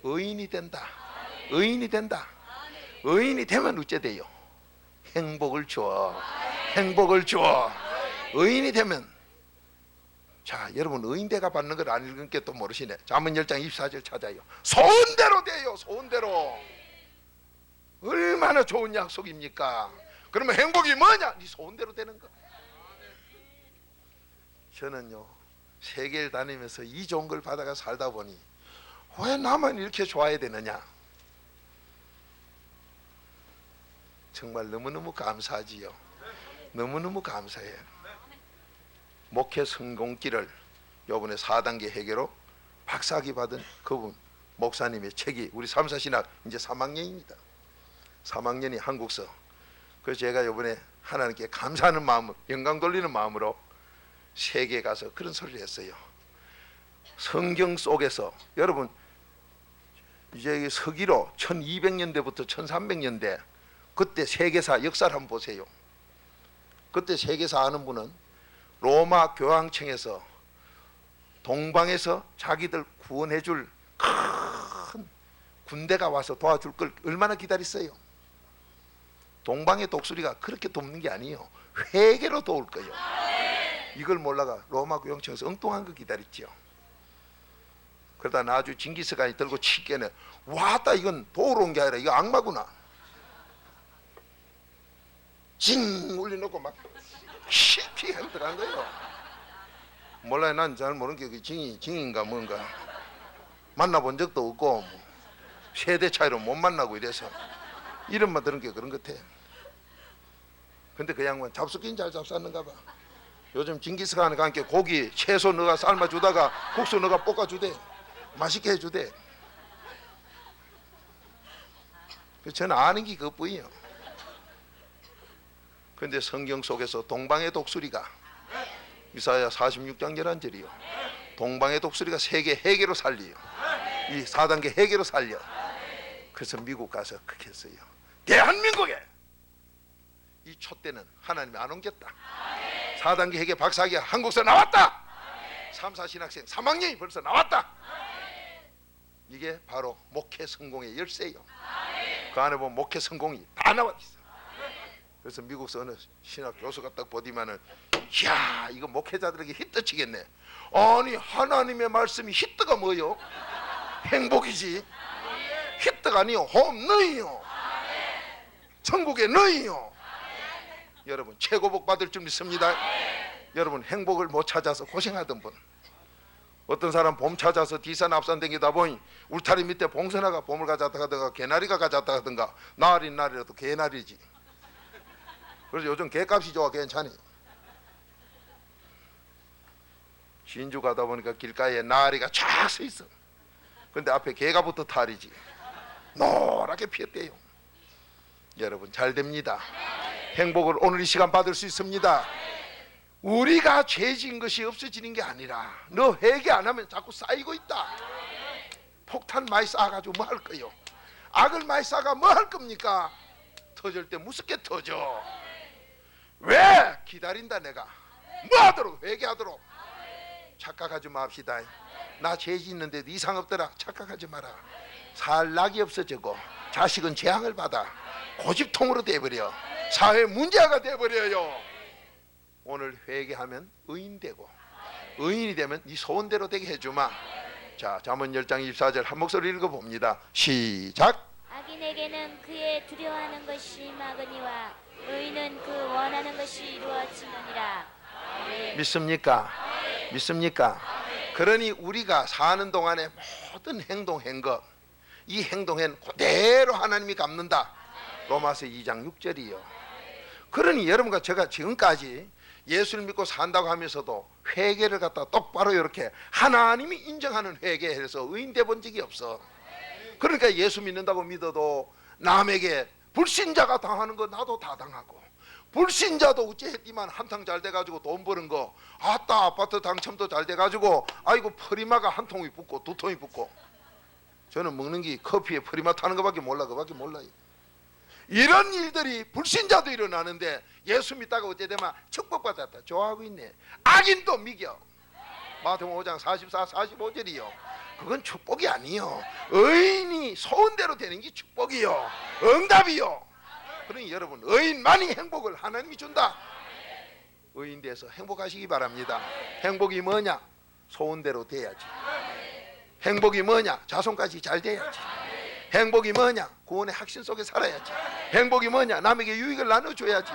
의인이 된다. 의인이 된다. 의인이 되면 어째 돼요? 행복을 줘. 행복을 줘. 의인이 되면, 자, 여러분 의인대가 받는 걸 안 읽은 게 또 모르시네. 잠언 10장 24절 찾아요. 소원대로 돼요. 소원대로. 얼마나 좋은 약속입니까? 그러면 행복이 뭐냐? 네 소원대로 되는 거. 저는요, 세계를 다니면서 이 좋은 걸 받아가 살다 보니 왜 나만 이렇게 좋아야 되느냐, 정말 너무너무 감사하지요. 너무너무 감사해요. 목회 성공기를 요번에 4단계 회계로 박사학위 받은 그분 목사님의 책이 우리 삼사신학 이제 3학년입니다. 3학년이 한국서. 그래서 제가 요번에 하나님께 감사하는 마음으로, 영광 돌리는 마음으로 세계에 가서 그런 소리를 했어요. 성경 속에서 여러분, 이제 서기로 1200년대부터 1300년대 그때 세계사 역사를 한번 보세요. 그때 세계사 아는 분은 로마 교황청에서 동방에서 자기들 구원해 줄 큰 군대가 와서 도와줄 걸 얼마나 기다렸어요. 동방의 독수리가 그렇게 돕는 게 아니에요. 회개로 도울 거예요. 이걸 몰라가 로마 교황청에서 엉뚱한 거 기다렸죠. 그러다 나중에 징기스칸이 들고 치기에는 와따 이건 도우러 온 게 아니라 이거 악마구나. 징 울려놓고 막 쉽게 들어간 거예요. 몰라요. 난 잘 모르는 게 징인가 뭔가 만나본 적도 없고 뭐 세대 차이로 못 만나고 이래서 이름만 들은 게 그런 것 같아. 근데 그 양반 잡숫긴 잘 잡쌌는가 봐. 요즘 징기스칸과 함께 고기 채소 넣어가 삶아주다가 국수 넣어가 볶아주대. 맛있게 해주대. 저는 아는 게 그것뿐이에요. 그런데 성경 속에서 동방의 독수리가 이사야 46장 11절이요. 동방의 독수리가 세계 회개로 살리요. 이 4단계 회개로 살려. 그래서 미국 가서 그렇게 했어요. 대한민국에 이 촛대는 하나님이 안 옮겼다. 4단계 회개 박사학위가 한국서 나왔다. 3, 4신학생 3학년이 벌써 나왔다. 이게 바로 목회 성공의 열쇠예요. 그 안에 보면 목회 성공이 다 나와 있어. 그래서 미국서 어느 신학 교수가 딱 보디만은, 이야, 이거 목회자들에게 히트 치겠네. 아니, 하나님의 말씀이 히트가 뭐요? 행복이지. 히트가 아니요, 홈런이요. 천국의 너희요. 여러분, 최고 복 받을 줄 믿습니다. 여러분, 행복을 못 찾아서 고생하던 분, 어떤 사람 봄 찾아서 뒤산 앞산 댕기다 보니 울타리 밑에 봉선화가 봄을 가져다가든가 개나리가 가져다가든가, 날인 날이라도 개나리지. 그래서 요즘 개값이 좋아. 괜찮이. 진주 가다 보니까 길가에 나리가 쫙 서 있어. 근데 앞에 개가부터 탈이지. 노랗게 피었대요. 여러분 잘 됩니다. 행복을 오늘 이 시간 받을 수 있습니다. 우리가 죄진 것이 없어지는 게 아니라 너 회개 안 하면 자꾸 쌓이고 있다. 폭탄 많이 쌓아가지고 뭐 할 거요? 악을 많이 쌓아가 뭐 할 겁니까? 터질 때 무섭게 터져. 왜? 기다린다. 내가 뭐 하도록? 회개하도록. 착각하지 맙시다. 나 죄 짓는데도 이상 없더라. 착각하지 마라. 살 낙이 없어지고 자식은 재앙을 받아 고집통으로 돼버려. 사회 문제가 돼버려요. 오늘 회개하면 의인 되고, 의인이 되면 네 소원대로 되게 해주마. 자, 잠언 10장 24절 한 목소리 읽어봅니다. 시작. 악인에게는 그의 두려워하는 것이 막으니와 의인은 그 원하는 것이 이루어지느니라. 믿습니까? 믿습니까? 그러니 우리가 사는 동안에 모든 행동 행거, 이 행동엔 그대로 하나님이 갚는다. 로마서 2장 6절이요. 그러니 여러분과 제가 지금까지 예수를 믿고 산다고 하면서도 회개를 갖다 똑바로 이렇게 하나님이 인정하는 회개해서 의인 돼 본 적이 없어. 그러니까 예수 믿는다고 믿어도 남에게 불신자가 당하는 거 나도 다 당하고, 불신자도 어찌했지만 한탕 잘 돼가지고 돈 버는 거, 아따 아파트 당첨도 잘 돼가지고 아이고 프리마가 한 통이 붙고 두 통이 붙고. 저는 먹는 게 커피에 프리마 타는 거밖에 몰라. 그밖에 몰라요. 이런 일들이 불신자도 일어나는데 예수 믿다가 어째 되면 축복받았다 좋아하고 있네. 악인도 미겨. 마태복음 5장 44, 45절이요. 그건 축복이 아니요. 의인이 소원대로 되는 게 축복이요, 응답이요. 그러니 여러분, 의인만이 행복을 하나님이 준다. 의인 돼서 행복하시기 바랍니다. 행복이 뭐냐? 소원대로 돼야지. 행복이 뭐냐? 자손까지 잘 돼야지. 행복이 뭐냐? 구원의 확신 속에 살아야지. 행복이 뭐냐? 남에게 유익을 나눠줘야지.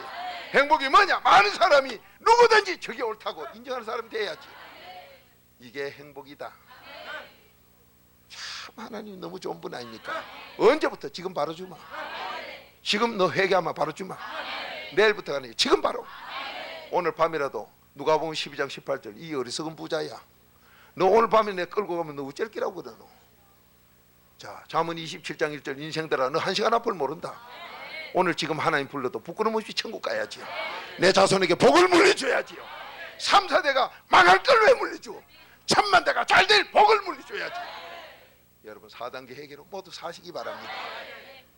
행복이 뭐냐? 많은 사람이 누구든지 저게 옳다고 인정하는 사람이 돼야지. 이게 행복이다. 참 하나님 너무 좋은 분 아닙니까? 언제부터? 지금 바로 주마. 지금 너 회개하면 바로 주마. 내일부터가 아니고 지금 바로. 오늘 밤이라도 누가복음 12장 18절 이 어리석은 부자야, 너 오늘 밤에 내 끌고 가면 너 어쩔 기라고 그래. 너. 자, 잠언 27장 1절 인생들아 너 한 시간 앞을 모른다. 오늘 지금 하나님 불러도 부끄럼 없이 천국 가야지요. 내 자손에게 복을 물려줘야지요. 3, 4대가 망할 걸 왜 물려줘? 1000만 대가 잘 될 복을 물려줘야지. 여러분 4단계 회개로 모두 사시기 바랍니다.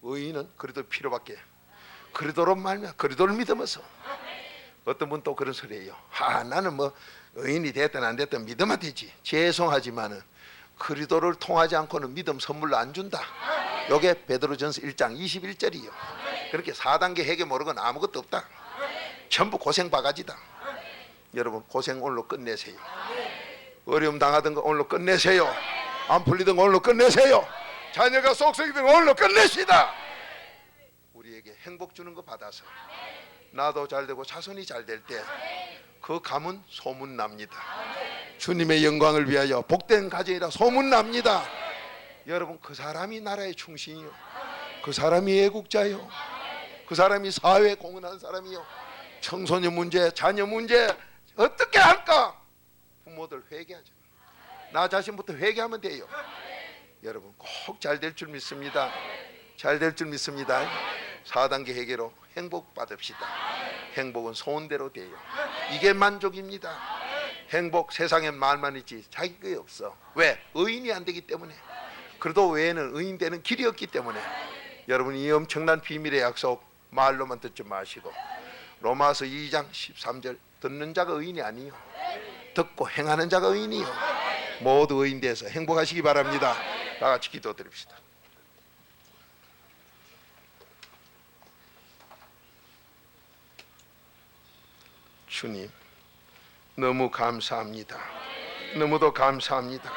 의인은 그래도 필요밖에, 그리도록 말며 그리도를 믿으면서. 어떤 분 또 그런 소리예요. 나는 뭐 의인이 됐든 안 됐든 믿으면 되지. 죄송하지만은 그리도를 통하지 않고는 믿음 선물로 안 준다. 요게 베드로전서 1장 21절이요. 그렇게 4단계 회개 모르고는 아무것도 없다. 전부 고생 바가지다. 여러분 고생 오늘로 끝내세요. 어려움 당하던 거 오늘로 끝내세요. 안 풀리던 거 오늘로 끝내세요. 자녀가 속썩이던 거 오늘로 끝내시다. 우리에게 행복 주는 거 받아서 나도 잘 되고 자손이 잘 될 때 그 가문 소문납니다. 주님의 영광을 위하여 복된 가정이라 소문납니다. 여러분 그 사람이 나라의 충신이요, 그 사람이 애국자요, 그 사람이 사회에 공헌한 사람이요. 청소년 문제, 자녀 문제 어떻게 할까? 부모들 회개하자. 나 자신부터 회개하면 돼요. 여러분 꼭 잘 될 줄 믿습니다. 잘 될 줄 믿습니다. 4단계 회개로 행복 받읍시다. 행복은 소원대로 돼요. 이게 만족입니다. 행복 세상엔 말만 있지 자기 게 없어. 왜? 의인이 안 되기 때문에. 그래도 외에는 의인 되는 길이 없기 때문에. 여러분 이 엄청난 비밀의 약속 말로만 듣지 마시고 로마서 2장 13절 듣는 자가 의인이 아니요 듣고 행하는 자가 의인이요. 모두 의인 돼서 행복하시기 바랍니다. 다 같이 기도드립시다. 주님 너무 감사합니다. 너무도 감사합니다.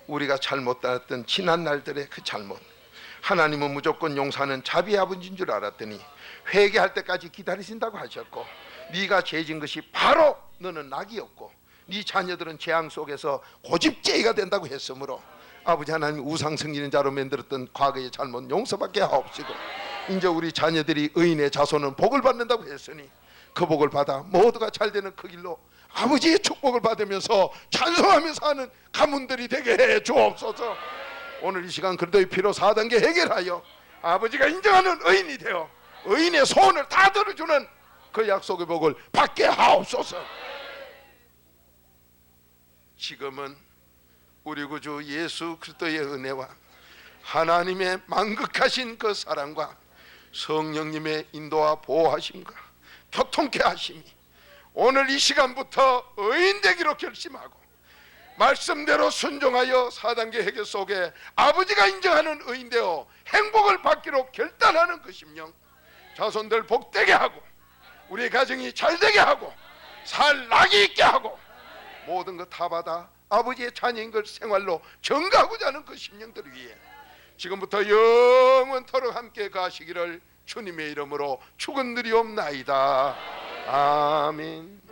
우리가 잘못 따랐던 지난 날들의 그 잘못, 하나님은 무조건 용서하는 자비의 아버지인 줄 알았더니 회개할 때까지 기다리신다고 하셨고, 네가 죄진 것이 바로 너는 낙이었고 네 자녀들은 재앙 속에서 고집죄가 된다고 했으므로 아버지 하나님 우상 섬기는 자로 만들었던 과거의 잘못 용서받게 하옵시고, 이제 우리 자녀들이 의인의 자손은 복을 받는다고 했으니 그 복을 받아 모두가 잘 되는 그 길로 아버지의 축복을 받으면서 찬송하며 사는 가문들이 되게 해 주옵소서. 오늘 이 시간 그리스도의 피로 4단계 해결하여 아버지가 인정하는 의인이 되어 의인의 소원을 다 들어주는 그 약속의 복을 받게 하옵소서. 지금은 우리 구주 예수 그리스도의 은혜와 하나님의 만극하신 그 사랑과 성령님의 인도와 보호하심과 교통케 하심이 오늘 이 시간부터 의인 되기로 결심하고 말씀대로 순종하여 4단계 해결 속에 아버지가 인정하는 의인 되어 행복을 받기로 결단하는 그 심령, 자손들 복되게 하고 우리 가정이 잘되게 하고 살 낙이 있게 하고 모든 것 다 받아 아버지의 자녀인 걸 생활로 전가하고자 하는 그 심령들을 위해 지금부터 영원토록 함께 가시기를 주님의 이름으로 축원드리옵나이다. 아멘.